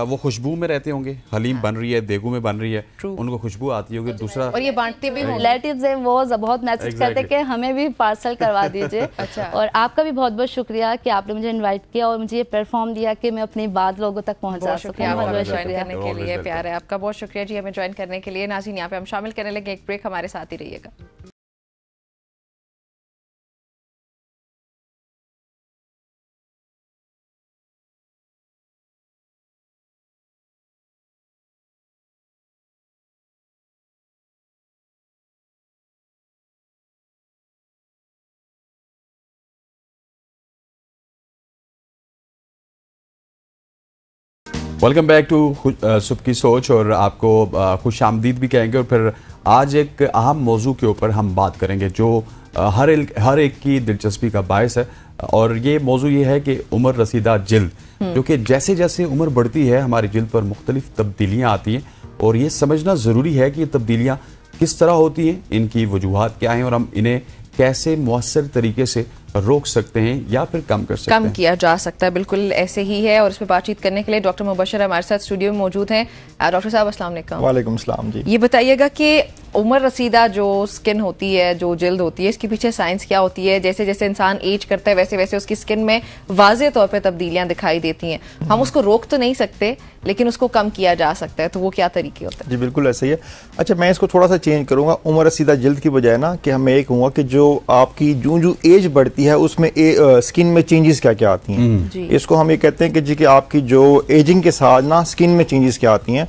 वो खुशबू में रहते होंगे। हलीम बन रही है, देगू में बन रही है, उनको खुशबू आती होगी। दूसरा और ये बांटते भी रिलेटिव्स हैं वो बहुत मैसेज करते कि हमें भी पार्सल करवा दीजिए। अच्छा। और आपका भी बहुत बहुत शुक्रिया कि आपने मुझे इनवाइट किया और मुझे ये प्लेटफॉर्म दिया कि मैं अपनी बात लोगों तक पहुंचा सकूं। बहुत शुक्रिया करने के लिए, प्यार है आपका, बहुत शुक्रिया जी हमें ज्वाइन करने के लिए। नाज़रीन, यहाँ पे हम शामिल करने लगे एक ब्रेक, हमारे साथ ही रहिएगा। वेलकम बैक टू सुबह की सोच, और आपको खुश आमदीद भी कहेंगे। और फिर आज एक अहम मौजू के ऊपर हम बात करेंगे जो हर एक की दिलचस्पी का बायस है, और ये मौजू ये है कि उम्र रसीदा जिल्द, जो कि जैसे जैसे उम्र बढ़ती है हमारी जिल्द पर मुख्तलिफ तब्दीलियाँ आती हैं, और ये समझना ज़रूरी है कि ये तब्दीलियाँ किस तरह होती हैं, इनकी वजूहात क्या हैं, और हम इन्हें कैसे मौसर तरीके से रोक सकते हैं या फिर कम कर सकते हैं। कम किया जा सकता है, बिल्कुल ऐसे ही है। और इस पर बातचीत करने के लिए डॉक्टर मुबशर हमारे साथ स्टूडियो में मौजूद हैं। डॉक्टर साहब अस्सलाम वालेकुम। वालेकुम सलाम जी। ये बताइएगा कि उम्र रसीदा जो स्किन होती है, जो जिल्द होती है, इसके पीछे साइंस क्या होती है? जैसे जैसे इंसान एज करता है वैसे वैसे उसकी स्किन में वाज़ेह तौर पर तब्दीलियां दिखाई देती हैं। हम उसको रोक तो नहीं सकते लेकिन उसको कम किया जा सकता है, तो वो क्या तरीके होते हैं? जी बिल्कुल ऐसे ही है। अच्छा, मैं इसको थोड़ा सा चेंज करूंगा। उम्र रसीदा जिल्द की बजाय ना कि हमें एक हुआ कि जो आपकी जो एज बढ़ती आती है उसमें स्किन में चेंजेस क्या क्या आती हैं। इसको हम ये कहते हैं कि जी कि आपकी जो एजिंग के साथ ना स्किन में चेंजेस क्या आती हैं।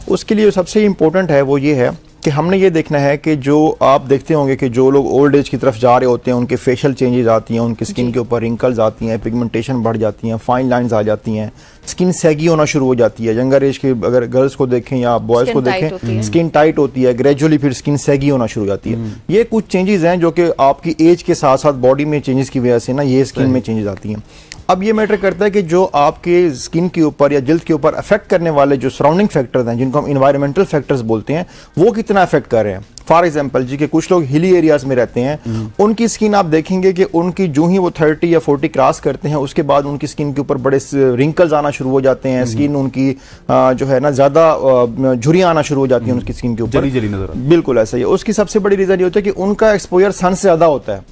उसके लिए सबसे इम्पोर्टेंट है वो ये है कि हमने ये देखना है कि जो आप देखते होंगे कि जो लोग ओल्ड एज की तरफ जा रहे होते हैं उनके फेशियल चेंजेस आती हैं, उनकी स्किन के ऊपर रिंकल्स आती हैं, पिगमेंटेशन बढ़ जाती हैं, फाइन लाइंस आ जाती हैं, स्किन सैगी होना शुरू हो जाती है। यंगर एज के अगर गर्ल्स को देखें या बॉयज़ को देखें, स्किन टाइट होती है, ग्रेजुअली फिर स्किन सैगी होना शुरू हो जाती है। ये कुछ चेंजेस हैं जो कि आपकी एज के साथ साथ बॉडी में चेंजेस की वजह से ना ये स्किन में चेंजेस आती हैं। अब ये मैटर करता है कि जो आपके स्किन के ऊपर या जल्द के ऊपर अफेक्ट करने वाले जो सराउंडिंग फैक्टर्स हैं, जिनको हम इन्वायरमेंटल फैक्टर्स बोलते हैं, वो कितना अफेक्ट कर रहे हैं। फॉर एग्जाम्पल जी के कुछ लोग हिली एरियाज में रहते हैं, उनकी स्किन आप देखेंगे कि उनकी जो ही वो 30 या 40 क्रॉस करते हैं उसके बाद उनकी स्किन के ऊपर बड़े रिंकल्स आना शुरू हो जाते हैं, स्किन उनकी जो है ना ज्यादा झुर्रियां आना शुरू हो जाती हैं उनकी स्किन के ऊपर, जली नजर। बिल्कुल ऐसा ही है। उसकी सबसे बड़ी रीजन ये होता है कि उनका एक्सपोजर सन से ज्यादा होता है,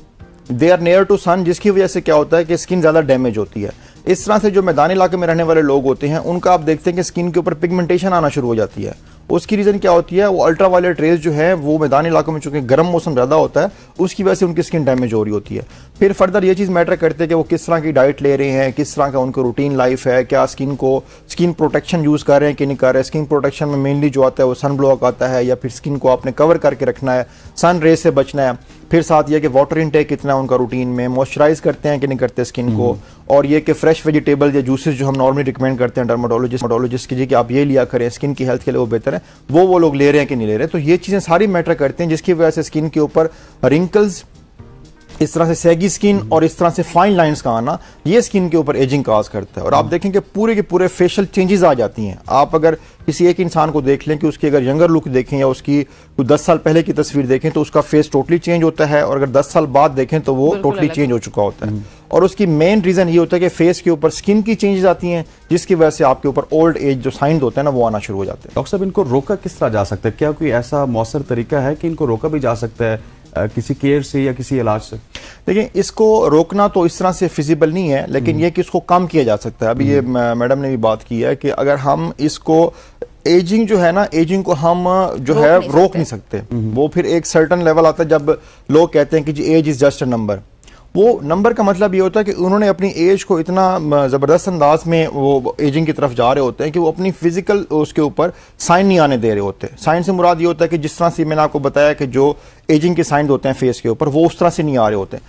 दे आर नियर टू सन, जिसकी वजह से क्या होता है कि स्किन ज्यादा डैमेज होती है। इस तरह से जो मैदानी इलाके में रहने वाले लोग होते हैं उनका आप देखते हैं कि स्किन के ऊपर पिगमेंटेशन आना शुरू हो जाती है। उसकी रीजन क्या होती है, वो अल्ट्रावायलेट रेज जो है वो मैदानी इलाकों में चूंकि गर्म मौसम ज्यादा होता है उसकी वजह से उनकी स्किन डैमेज हो रही होती है। फिर फर्दर ये चीज मैटर करती है कि वो किस तरह की डाइट ले रहे हैं, किस तरह का उनका रूटीन लाइफ है, क्या स्किन प्रोटेक्शन यूज कर रहे हैं कि नहीं कर रहे हैं। स्किन प्रोटेक्शन में मेनली जो आता है वो सन ब्लॉक आता है, या फिर स्किन को आपने कवर करके रखना है, सन रे से बचना है। फिर साथ ये कि वाटर इनटेक कितना है उनका रूटीन में, मॉइस्चराइज करते हैं कि नहीं करते स्किन को, और ये कि फ्रेश वेजिटेबल या जूसेस जो हम नॉर्मली रिकमेंड करते हैं डर्माटोलॉजिस्ट की जी कि आप ये लिया करें, स्किन की हेल्थ के लिए वो बेहतर है, वो लोग ले रहे हैं कि नहीं ले रहे हैं। तो ये चीजें सारी मैटर करते हैं जिसकी वजह से स्किन के ऊपर रिंकल्स, इस तरह से सैगी स्किन और इस तरह से फाइन लाइंस का आना, ये स्किन के ऊपर एजिंग काज करता है। और आप देखें कि पूरे के पूरे फेशियल चेंजेस आ जाती हैं। आप अगर किसी एक इंसान को देख लें कि उसकी अगर यंगर लुक देखें या उसकी 10 साल पहले की तस्वीर देखें तो उसका फेस टोटली चेंज होता है, और अगर 10 साल बाद देखें तो वो टोटली चेंज हो चुका होता है। और उसकी मेन रीजन ये होता है कि फेस के ऊपर स्किन की चेंजेस आती हैं जिसकी वजह से आपके ऊपर ओल्ड एज जो साइन होते हैं ना वो आना शुरू हो जाते हैं। डॉक्टर साहब, इनको रोका किस तरह जा सकता है? क्या कोई ऐसा मौसर तरीका है कि इनको रोका भी जा सकता है किसी केयर से या किसी इलाज से? देखिए, इसको रोकना तो इस तरह से फिजिबल नहीं है, लेकिन ये कि इसको कम किया जा सकता है। अभी ये मैडम ने भी बात की है कि अगर हम इसको एजिंग जो है ना, एजिंग को हम जो है रोक नहीं सकते। वो फिर एक सर्टन लेवल आता है जब लोग कहते हैं कि जी age is just a number. वो नंबर का मतलब ये होता है कि उन्होंने अपनी एज को इतना जबरदस्त अंदाज में वो एजिंग की तरफ जा रहे होते हैं कि वो अपनी फिजिकल उसके ऊपर साइन नहीं आने दे रहे होते। साइन से मुराद ये होता है कि जिस तरह से मैंने आपको बताया कि जो एजिंग के साइन होते हैं फेस के ऊपर वो उस तरह से नहीं आ रहे होते।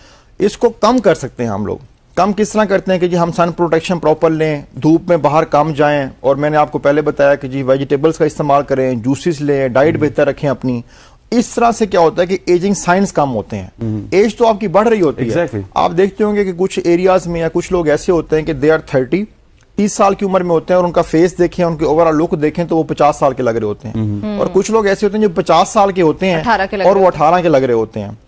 इसको कम कर सकते हैं हम लोग। कम किस तरह करते हैं कि जी हम सन प्रोटेक्शन प्रॉपर लें, धूप में बाहर कम जाएं, और मैंने आपको पहले बताया कि जी वेजिटेबल्स का इस्तेमाल करें, जूसेस लें, डाइट बेहतर रखें अपनी। इस तरह से क्या होता है कि एजिंग साइंस कम होते हैं। एज तो आपकी बढ़ रही होती है। आप देखते होंगे कि कुछ एरियाज में या कुछ लोग ऐसे होते हैं कि दे आर 30 साल की उम्र में होते हैं और उनका फेस देखें, उनके ओवरऑल लुक देखें तो वो 50 साल के लग रहे होते हैं। और कुछ लोग ऐसे होते हैं जो 50 साल के होते हैं और वो 18 के लग रहे होते हैं,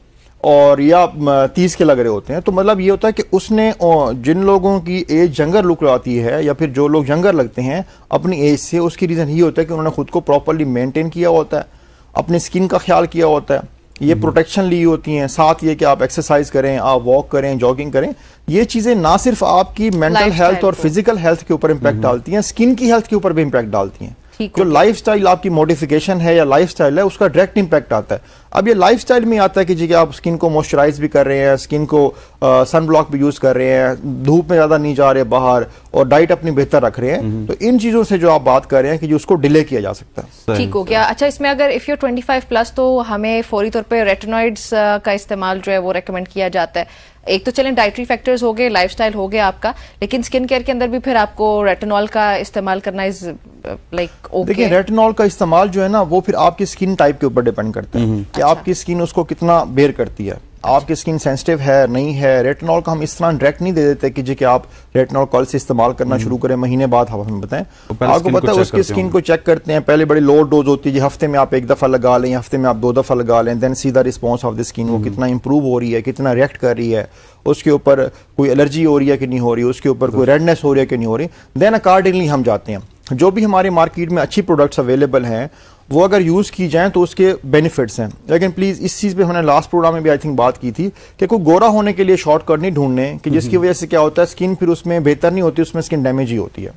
और या 30 के लग रहे होते हैं। तो मतलब ये होता है कि उसने जिन लोगों की एज यंगर लुक आती है या फिर जो लोग यंगर लगते हैं अपनी एज से, उसकी रीजन ये होता है कि उन्होंने खुद को प्रॉपरली मेंटेन किया होता है, अपनी स्किन का ख्याल किया होता है, ये प्रोटेक्शन ली होती हैं। साथ ये कि आप एक्सरसाइज करें, आप वॉक करें, जॉगिंग करें। ये चीजें ना सिर्फ आपकी मेंटल हेल्थ और फिजिकल हेल्थ के ऊपर इंपैक्ट डालती हैं, स्किन की हेल्थ के ऊपर भी इंपैक्ट डालती हैं। जो लाइफस्टाइल आपकी मॉडिफिकेशन है या लाइफस्टाइल है उसका डायरेक्ट इंपैक्ट आता है। अब ये लाइफस्टाइल में आता है कि जी आप स्किन को मॉइस्चराइज भी कर रहे हैं, स्किन को सन ब्लॉक भी यूज कर रहे हैं, धूप में ज्यादा नहीं जा रहे बाहर, और डाइट अपनी बेहतर रख रहे हैं। तो इन चीजों से जो आप बात कर रहे हैं कि जो उसको डिले किया जा सकता है। ठीक हो गया। अच्छा, इसमें अगर इफ यू 25 प्लस तो हमें फौरी तौर पे रेटिनॉइड्स का इस्तेमाल जो है वो रेकमेंड किया जाता है। एक तो चलें डाइटरी फैक्टर्स हो गए, लाइफस्टाइल हो गया आपका, लेकिन स्किन केयर के अंदर भी फिर आपको रेटिनॉल का इस्तेमाल करना इज लाइक ओके। देखिए, रेटिनॉल का इस्तेमाल जो है ना वो फिर आपकी स्किन टाइप के ऊपर डिपेंड करता है कि आपकी स्किन उसको कितना बेयर करती है। आपकी स्किन सेंसिटिव है नहीं है, रेटिनॉल का हम इस तरह डायरेक्ट नहीं दे देते कि जी कि आप रेटिनॉल कल से इस्तेमाल करना शुरू करें, महीने बाद हम हमें बताएं। आपको पता है उसकी स्किन को चेक करते हैं, पहले बड़ी लो डोज होती है, हफ्ते में आप 1 दफा लगा लें, हफ्ते में आप 2 दफा लगा लें, then see the response of the skin, वो कितना इंप्रूव हो रही है, कितना रिएक्ट कर रही है, उसके ऊपर कोई एलर्जी हो रही है कि नहीं हो रही, उसके ऊपर कोई रेडनेस हो रही है कि नहीं हो रही, देन अकॉर्डिंगली हम जाते हैं। जो भी हमारे मार्केट में अच्छी प्रोडक्ट्स अवेलेबल हैं वो अगर यूज़ की जाएं तो उसके बेनिफिट्स हैं। लेकिन प्लीज़ इस चीज़ पे हमने लास्ट प्रोग्राम में भी आई थिंक बात की थी कि कोई गोरा होने के लिए शॉर्टकट नहीं ढूंढने कि जिसकी वजह से क्या होता है स्किन फिर उसमें बेहतर नहीं होती, उसमें स्किन डैमेज ही होती है।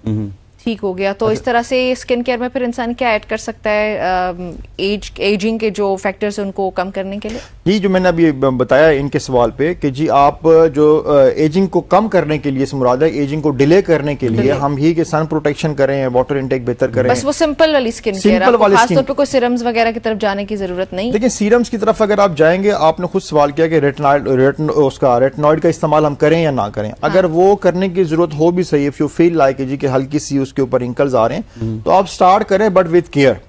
ठीक हो गया। तो इस तरह से स्किन केयर में फिर इंसान क्या ऐड कर सकता है एजिंग के जो फैक्टर्स हैं उनको कम करने के लिए? ये जो मैंने अभी बताया इनके सवाल पे कि जी आप जो एजिंग को कम करने के लिए मुराद है, एजिंग को डिले करने के लिए हम ही के सन प्रोटेक्शन करें, वाटर इनटेक बेहतर करें, बस वो सिंपल वाली स्किन केयर, खासतौर पे कोई सीरम्स वगैरह की तरफ जाने की जरूरत नहीं। देखिए सीरम्स की तरफ अगर आप जाएंगे, आपने खुद सवाल किया कि रेटिनॉइड का इस्तेमाल हम करें या ना करें। अगर वो करने की जरूरत हो भी सही, इफ यू फील लाइक जी कि हल्की सी उसके ऊपर रिंकल्स आ रहे हैं, तो आप स्टार्ट करें बट विद केयर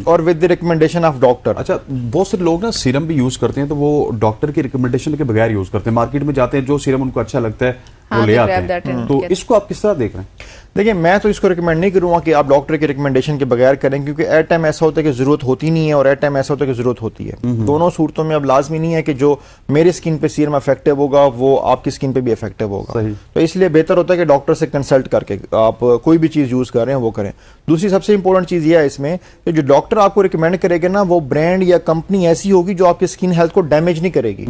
और with the recommendation of doctor. अच्छा, बहुत से लोग ना सीरम भी यूज करते हैं तो वो डॉक्टर की रिकमेंडेशन के बगैर यूज करते हैं, मार्केट में जाते हैं जो सीरम उनको अच्छा लगता है वो ले आते हैं। तो इसको आप किस तरह देख रहे हैं? देखिए मैं तो इसको रिकमेंड नहीं करूंगा कि आप डॉक्टर के रिकमेंडेशन के बगैर करें, क्योंकि एट टाइम ऐसा होता है कि जरूरत होती नहीं है और एट टाइम ऐसा होता है कि जरूरत होती है। दोनों सूरतों में अब लाजमी नहीं है कि जो मेरे स्किन पे सीरम इफेक्टिव होगा वो आपकी स्किन पे भी इफेक्टिव होगा। तो इसलिए बेहतर होता है कि डॉक्टर से कंसल्ट करके आप कोई भी चीज यूज कर रहे हैं वो करें। दूसरी सबसे इंपॉर्टेंट चीज यह है इसमें कि जो डॉक्टर आपको रिकमेंड करेगा ना, वो ब्रांड या कंपनी ऐसी होगी जो आपकी स्किन हेल्थ को डैमेज नहीं करेगी।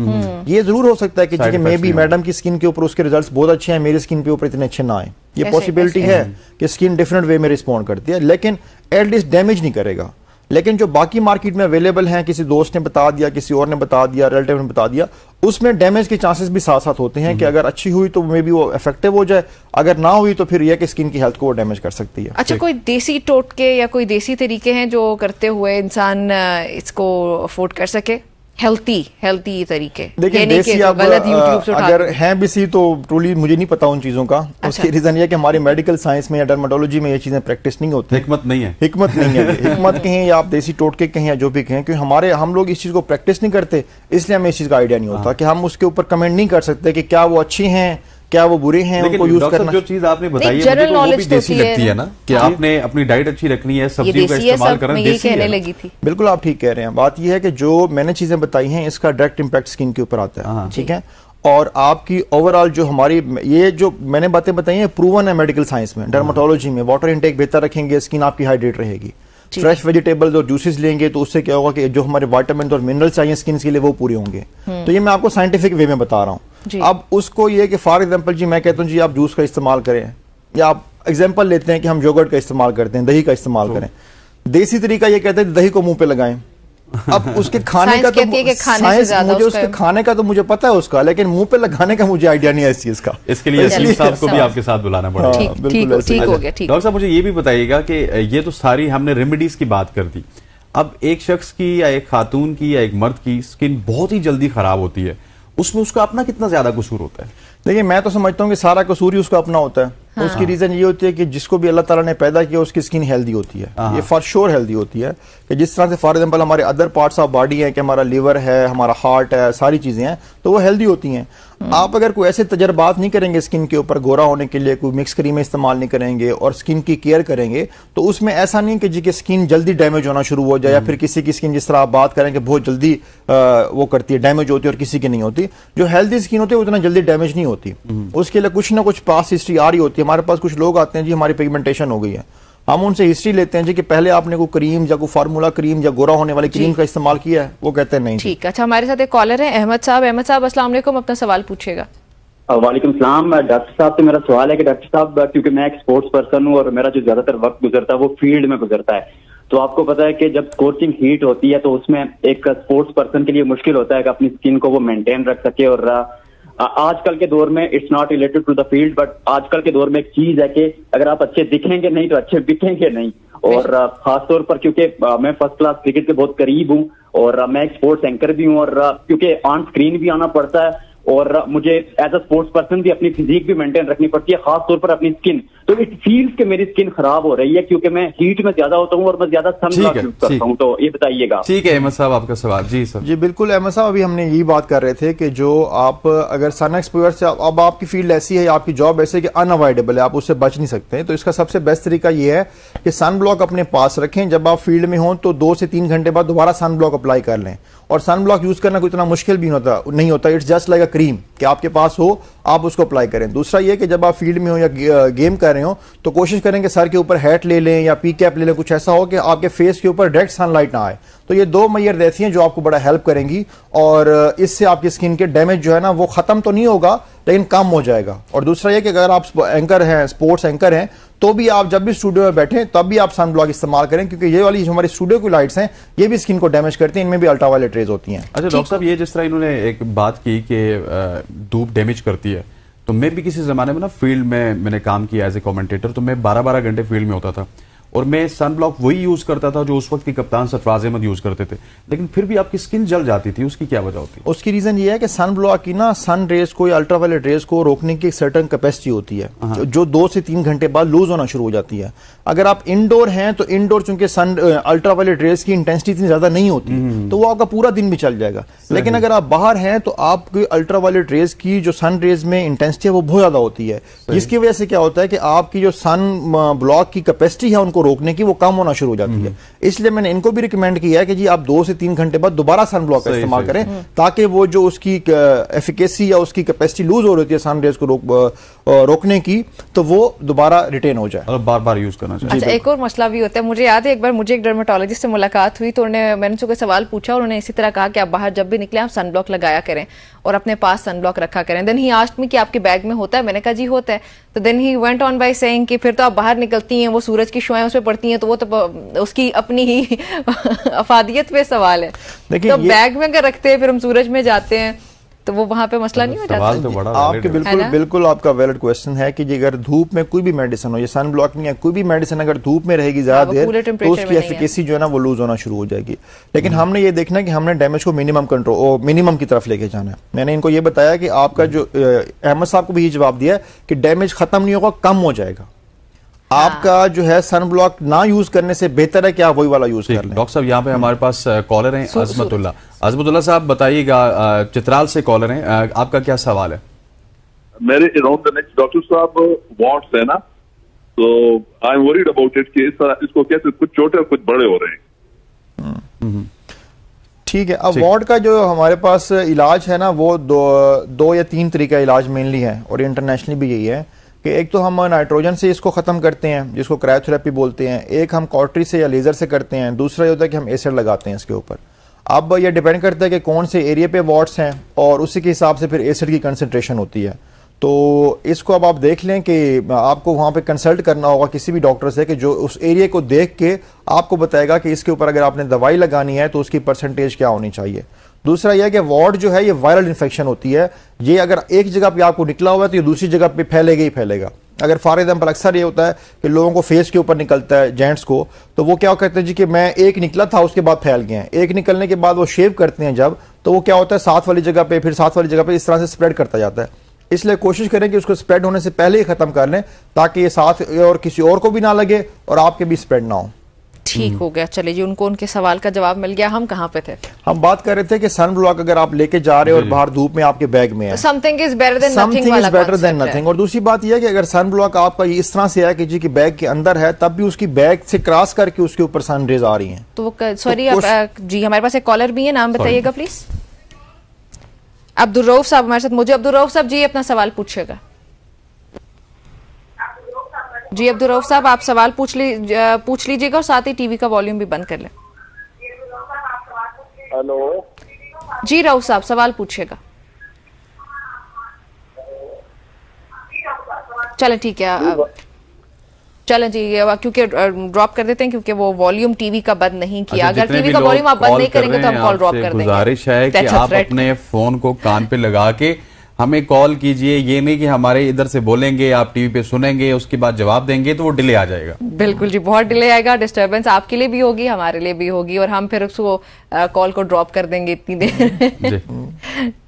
ये जरूर हो सकता है कि मे बी मैडम की स्किन के ऊपर उसके रिजल्ट बहुत अच्छे हैं, मेरी स्किन के ऊपर इतने अच्छे ना आए। ये पॉसिबिलिटी है कि स्किन डिफरेंट वे में रिस्पॉन्ड करती है, लेकिन एटलीस्ट डैमेज नहीं करेगा। लेकिन जो बाकी मार्केट में अवेलेबल हैं, किसी दोस्त ने बता दिया, किसी और ने बता दिया, रिलेटिव ने बता दिया, उसमें डैमेज के चांसेस भी साथ साथ होते हैं कि अगर अच्छी हुई तो मे बी वो इफेक्टिव हो जाए, अगर ना हुई तो फिर यह कि स्किन की हेल्थ को वो डैमेज कर सकती है। अच्छा, कोई देसी टोटके या कोई देसी तरीके हैं जो करते हुए इंसान इसको अफोर्ड कर सके? हेल्थी तरीके। देखिए देसी आप अगर हैं भी सी तो ट्रूली मुझे नहीं पता उन चीजों का। अच्छा। उसकी रीजन ये कि हमारी मेडिकल साइंस में या डर्मेटोलॉजी में ये चीजें प्रैक्टिस नहीं होती। हिकमत नहीं है हिकमत कहें या आप देसी टोटके कहें या जो भी कहें, क्योंकि हम लोग इस चीज को प्रैक्टिस नहीं करते, इसलिए हमें इस चीज का आइडिया नहीं होता कि हम उसके ऊपर कमेंट नहीं कर सकते कि क्या वो अच्छी हैं, क्या वो बुरे हैं, उनको यूज करना। जो चीज आपने बताई है मुझे वो भी देसी लगती है ना, कि आपने अपनी डाइट अच्छी रखनी है, सब्जियों का इस्तेमाल करना देसी है। बिल्कुल आप ठीक कह रहे हैं। बात यह है कि जो मैंने चीजें बताई हैं इसका डायरेक्ट इंपैक्ट स्किन के ऊपर आता है, ठीक है। और आपकी ओवरऑल जो हमारी ये जो मैंने बातें बताई हैं प्रूवन है मेडिकल साइंस में, डर्मेटोलॉजी में। वाटर इंटेक बेहतर रखेंगे, स्किन आपकी हाइड्रेट रहेगी। फ्रेश वेजिटेबल्स और जूसेस लेंगे तो उससे क्या होगा कि जो हमारे विटामिन और मिनरल्स चाहिए स्किन के लिए वो पूरे होंगे। तो ये मैं आपको साइंटिफिक वे में बता रहा हूँ। अब उसको ये कि फॉर एग्जांपल जी मैं कहता हूँ जी आप जूस का इस्तेमाल करें, या आप एग्जांपल लेते हैं कि हम योगर्ट का इस्तेमाल करते हैं, दही का इस्तेमाल करें। देसी तरीका ये कहते हैं दही को मुंह पे लगाएं। अब उसके खाने का तो साइंस मुझे उसके खाने का तो मुझे पता है उसका, लेकिन मुंह पे लगाने का मुझे आइडिया नहीं है इस चीज का। इसके लिए असलीम साहब को भी आपके साथ बुलाना पड़ेगा। ठीक हो गया। डॉक्टर साहब मुझे ये भी बताइएगा कि ये तो सारी हमने रेमेडीज की बात कर दी, अब एक शख्स की या एक खातून की या एक मर्द की स्किन बहुत ही जल्दी खराब होती है, उसमें उसका अपना कितना ज्यादा कसूर होता है? देखिए मैं तो समझता हूँ कि सारा कसूर ही उसका अपना होता है। हाँ। उसकी रीजन ये होती है कि जिसको भी अल्लाह ताला ने पैदा किया उसकी स्किन हेल्दी होती है, ये फॉर श्योर हेल्दी होती है। कि जिस तरह से फॉर एग्जांपल हमारे अदर पार्ट्स ऑफ बॉडी है कि हमारा लिवर है, हमारा हार्ट है, सारी चीजें हैं तो वो हेल्दी होती हैं। आप अगर कोई ऐसे तजर्बात नहीं करेंगे स्किन के ऊपर गोरा होने के लिए, कोई मिक्स क्रीम इस्तेमाल नहीं करेंगे और स्किन की केयर करेंगे, तो उसमें ऐसा नहीं कि जी की स्किन जल्दी डैमेज होना शुरू हो जाए, या फिर किसी की स्किन जिस तरह आप बात करें कि बहुत जल्दी वो करती है, डैमेज होती है और किसी की नहीं होती। जो हेल्दी स्किन होती है उतना जल्दी डैमेज नहीं होती, उसके लिए कुछ ना कुछ पास हिस्ट्री आ रही होती है। हमारे पास कुछ लोग आते हैं जी हमारी पिगमेंटेशन हो गई है, हम उनसे हिस्ट्री लेते हैं जी कि पहले आपने कोई क्रीम या कोई फार्मूला क्रीम या गोरा होने वाली क्रीम का इस्तेमाल किया है, वो कहते हैं नहीं। ठीक, अच्छा हमारे साथ एक कॉलर है अहमद साहब। अहमद साहब अस्सलाम वालेकुम, अपना सवाल पूछिएगा। वालेकुम सलाम। डॉक्टर साहब से मेरा सवाल है कि डॉक्टर साहब क्योंकि मैं एक स्पोर्ट्स पर्सन हूँ और मेरा जो ज्यादातर वक्त गुजरता है वो फील्ड में गुजरता है, तो आपको पता है कि जब स्कोचिंग हीट होती है तो उसमें एक स्पोर्ट्स पर्सन के लिए मुश्किल होता है कि अपनी स्किन को वो मेंटेन रख सके। और आजकल के दौर में it's not related to the field, but आजकल के दौर में एक चीज है कि अगर आप अच्छे दिखेंगे नहीं तो अच्छे बिकेंगे नहीं। और खासतौर पर क्योंकि मैं फर्स्ट क्लास क्रिकेट के बहुत करीब हूँ और मैं एक स्पोर्ट्स एंकर भी हूँ, और क्योंकि ऑन स्क्रीन भी आना पड़ता है और मुझे एज अ स्पोर्ट्स पर्सन भी अपनी फिजिक भी मेंटेन रखनी पड़ती है, खासतौर पर अपनी स्किन। तो इट फील्स कि मेरी स्किन खराब हो रही है क्योंकि मैं हीट में ज्यादा होता हूँ और मैं ज्यादा सनब्लॉक यूज करता हूँ। तो ये बताइएगा। ठीक है अहमद साहब, आपका सवाल। जी सर। जी बिल्कुल अहमद साहब, अभी हमने यही बात कर रहे थे कि जो आप अगर सन एक्सपोजर से अब आपकी फील्ड ऐसी है, आपकी जॉब ऐसी है कि अनअवॉइडेबल है, आप उससे बच नहीं सकते, तो इसका सबसे बेस्ट तरीका ये है कि सन ब्लॉक अपने पास रखें। जब आप फील्ड में हों तो 2 से 3 घंटे बाद दोबारा सन ब्लॉक अप्लाई कर लें। और सन ब्लॉक यूज करना कोई इतना मुश्किल भी नहीं होता, it's just like a cream कि आपके पास हो, आप उसको अप्लाई करें। दूसरा ये कि जब आप फील्ड में हो या गेम कर रहे रहे हो तो कोशिश करें कि सर के ऊपर हैट ले लें या पी कैप ले लें, कुछ ऐसा हो कि आपके फेस के ऊपर डायरेक्ट सनलाइट ना आए। तो ये 2 मैयर ऐसी हैं जो आपको बड़ा हेल्प करेंगी और इससे आपकी स्किन के डैमेज जो है ना वो खत्म तो नहीं होगा लेकिन कम हो जाएगा। और दूसरा ये कि अगर आप एंकर हैं, स्पोर्ट्स एंकर हैं, तो भी आप जब भी स्टूडियो में बैठें तब भी आप सन ब्लॉक इस्तेमाल करें, क्योंकि ये वाली जो हमारी स्टूडियो की लाइट्स हैं ये भी स्किन को डैमेज करती हैं, इनमें भी अल्ट्रावायलेट रेज होती हैं। अच्छा डॉक्टर साहब, ये जिस तरह इन्होंने एक बात की कि धूप डैमेज करती है, तो मैं भी किसी जमाने में ना फील्ड में मैंने काम किया एज ए कमेंटेटर, तो मैं 12-12 घंटे फील्ड में होता था और मैं सन ब्लॉक वही यूज करता था जो उस वक्त की कप्तान सरफराज अहमद यूज करते थे, लेकिन फिर भी आपकी स्किन जल जाती थी। उसकी क्या वजह होती है? उसकी रीजन ये है कि सन ब्लॉक की ना सन रेज को या अल्ट्रावायलेट रेज को रोकने की एक सर्टेन कैपेसिटी होती है जो 2 से 3 घंटे बाद लूज होना शुरू हो जाती है। अगर आप इंडोर हैं तो इंडोर चूंकि सन अल्ट्रावायलेट रेज की इंटेंसिटी इतनी ज्यादा नहीं होती तो वो आपका पूरा दिन भी चल जाएगा, लेकिन अगर आप बाहर हैं तो आपकी अल्ट्रावायलेट रेज की जो सन रेज में इंटेंसिटी है वो बहुत ज्यादा होती है, जिसकी वजह से क्या होता है कि आपकी जो सन ब्लॉक की कैपेसिटी है उनको रोकने की वो कम होना शुरू हो जाती है। इसलिए मैंने इनको भी रिकमेंड किया है कि जी आप 2 से 3 घंटे बाद दोबारा सन ब्लॉक का इस्तेमाल करें ताकि वो जो उसकी एफिकेसी या उसकी कैपेसिटी लूज हो रही है सन रेज को रोकने की तो वो दोबारा रिटेन हो जाए और बार-बार यूज करना चाहिए। अच्छा, एक और मसला भी होता है, मुझे याद है एक बार मुझे एक डर्मेटोलॉजिस्ट से मुलाकात हुई तो मैंने उनसे सवाल पूछा और उन्होंने इसी तरह कहा कि आप बाहर जब भी निकले आप सन ब्लॉक लगाया करें और अपने पास सन ब्लॉक रखा करें। देन ही आस्क्ड मी कि आपके बैग में होता है? मैंने कहा जी होता है। तो then he went on by saying कि फिर तो आप बाहर निकलती हैं, वो सूरज की शुआएं उस पर पड़ती हैं तो वो तो उसकी अपनी ही अफादियत पे सवाल है। तो बैग में अगर रखते हैं फिर हम सूरज में जाते हैं तो वो वहां पे मसला नहीं हो जाता? तो बड़ा आपके बिल्कुल आपका वैलिड क्वेश्चन है कि अगर धूप में कोई भी मेडिसिन हो, ये सन ब्लॉकिंग है, कोई भी मेडिसिन अगर धूप में रहेगी ज्यादा देर तो उसकी एफिकेसी जो है ना वो लूज होना शुरू हो जाएगी। लेकिन हमने ये देखना है कि हमने डैमेज को मिनिमम की तरफ लेके जाना है। मैंने इनको ये बताया कि आपका जो अहमद साहब को भी ये जवाब दिया कि डैमेज खत्म नहीं होगा, कम हो जाएगा। आपका जो है सन ब्लॉक ना यूज करने से बेहतर है कि आप वही वाला यूज कर लें। डॉक्टर साहब यहाँ पे हमारे पास कॉलर हैं अजमतुल्लाह साहब, बताइएगा, चित्राल से कॉलर हैं, आपका क्या सवाल है? मेरे अराउंड द नेक्स्ट डॉक्टर साहब वॉट्स है ना, तो I am worried about it कि इसको कैसे कुछ छोटे और कुछ बड़े हो रहे हैं। ठीक है, अब वार्ड का जो हमारे पास इलाज है ना वो दो या 3 तरीका इलाज मेनली है और इंटरनेशनली भी यही है कि एक तो हम नाइट्रोजन से इसको ख़त्म करते हैं जिसको क्रायोथेरेपी बोलते हैं, एक हम कॉर्टरी से या लेज़र से करते हैं, दूसरा ये होता है कि हम एसिड लगाते हैं इसके ऊपर। अब ये डिपेंड करता है कि कौन से एरिया पे वार्ड्स हैं और उसी के हिसाब से फिर एसिड की कंसनट्रेशन होती है। तो इसको अब आप देख लें कि आपको वहाँ पे कंसल्ट करना होगा किसी भी डॉक्टर से कि जो उस एरिया को देख के आपको बताएगा कि इसके ऊपर अगर आपने दवाई लगानी है तो उसकी परसेंटेज क्या होनी चाहिए। दूसरा यह कि वार्ड जो है ये वायरल इन्फेक्शन होती है, ये अगर एक जगह पे आपको निकला हुआ है तो ये दूसरी जगह पे फैलेगा ही फैलेगा। अगर फॉर एग्जाम्पल अक्सर ये होता है कि लोगों को फेस के ऊपर निकलता है, जेंट्स को, तो वो क्या कहते हैं जी कि मैं एक निकला था उसके बाद फैल गए हैं। एक निकलने के बाद वो शेव करते हैं जब, तो वो क्या होता है 7 वाली जगह पे, फिर 7 वाली जगह पे, इस तरह से स्प्रेड करता जाता है। इसलिए कोशिश करें कि उसको स्प्रेड होने से पहले ही खत्म कर लें ताकि ये साथ और किसी और को भी ना लगे और आपके भी स्प्रेड ना हो। ठीक हो गया, चलिए जी, उनके सवाल का जवाब मिल गया। हम कहाँ पे थे? हम बात कर रहे थे कि सन ब्लॉक अगर आप लेके जा रहे हो और बाहर धूप में आपके बैग में है, something is better than nothing. और दूसरी बात यह है कि अगर सन ब्लॉक आपका इस तरह से है कि जी की बैग के अंदर है तब भी उसकी बैग से क्रॉस करके उसके ऊपर सन रेज आ रही हैं तो सॉरी जी, हमारे पास एक कॉलर भी है, नाम बताइएगा प्लीज। अब्दुल रऊफ साहब हमारे साथ। मुझे अब्दुल रऊफ साहब जी अपना सवाल पूछिएगा। जी अब्दुल रऊफ साहब आप सवाल पूछ लीजिएगा और साथ ही टीवी का वॉल्यूम भी बंद कर लें। हेलो जी रऊफ साहब सवाल पूछिएगा। चलें ठीक है, चलें जी, क्योंकि ड्रॉप कर देते हैं क्योंकि वो वॉल्यूम टीवी का बंद नहीं किया। अगर टीवी का वॉल्यूम आप बंद नहीं करेंगे तो हम कॉल ड्रॉप कर देंगे। गुजारिश है कि आप अपने फोन को कान पे लगा के हमें कॉल कीजिए, ये नहीं कि हमारे इधर से बोलेंगे आप टीवी पे सुनेंगे उसके बाद जवाब देंगे तो वो डिले आ जाएगा। बिल्कुल जी, बहुत डिले आएगा, डिस्टर्बेंस आपके लिए भी होगी हमारे लिए भी होगी और हम फिर उसको कॉल को ड्रॉप कर देंगे इतनी देर।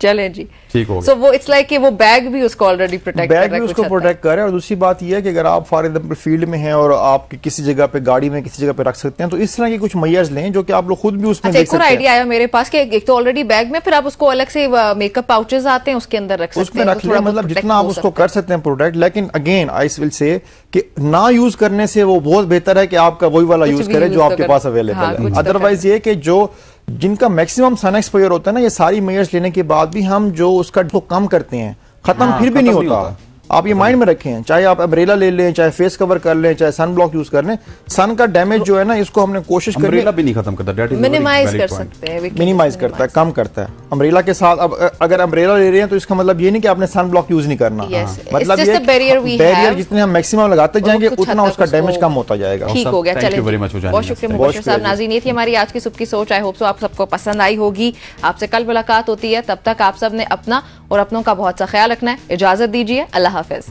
चलें जी, ठीक हो गया। सो वो इट्स लाइक कि वो बैग भी उसको ऑलरेडी प्रोटेक्ट कर रहा है, उसको प्रोटेक्ट कर रहा है। और दूसरी बात यह है कि अगर आप फॉर एग्जांपल फील्ड में हैं और आप किसी जगह पे गाड़ी में किसी जगह पे रख सकते हैं तो इस तरह की कुछ मेजर्स लें जो कि आप लोग खुद भी उसमें देख सकते हैं। आइडिया आया मेरे पास कि एक तो ऑलरेडी बैग में, फिर आप उसको अलग से मेकअप पाउचेस आते हैं उसके अंदर रख सकते हैं, मतलब जितना आप उसको कर सकते हैं प्रोटेक्ट। लेकिन अगेन आई विल से कि ना यूज करने से वो बहुत बेहतर है कि आपका वही वाला यूज करें जो आपके पास अवेलेबल है। अदरवाइज ये कि जो जिनका मैक्सिमम सन एक्सपोजर होता है ना, ये सारी मेजर्स लेने के बाद भी हम जो उसका कम करते हैं खत्म फिर भी नहीं होता। आप ये माइंड में रखें, चाहे आप अम्ब्रेला ले लें, चाहे फेस कवर कर लें, चाहे सन ब्लॉक यूज कर लें, सन का डैमेज जो है ना इसको हमने कोशिश करी, अम्ब्रेला भी नहीं खत्म करता, मिनिमाइज कर सकते हैं, मिनिमाइज करता है, कम करता है अम्ब्रेला के साथ। अब अगर अम्ब्रेला ले रहे हैं तो इसका मतलब ये नहीं कि आपने सन ब्लॉक यूज नहीं करना, मतलब ये बैरियर जितने हम मैक्सिमम लगाते जाएंगे उतना उसका डैमेज कम होता जाएगा। ठीक हो गया, चलिए बहुत शुक्रिया मुबशर साहब। नाज़रीन, ये थी हमारी आज की सुबह की सोच। आई होप सो आप सबको पसंद आई होगी। आपसे कल मुलाकात होती है, तब तक आप सब ने अपना और अपनों का बहुत सा ख्याल रखना है। इजाजत दीजिए, अल्लाह हाफिज।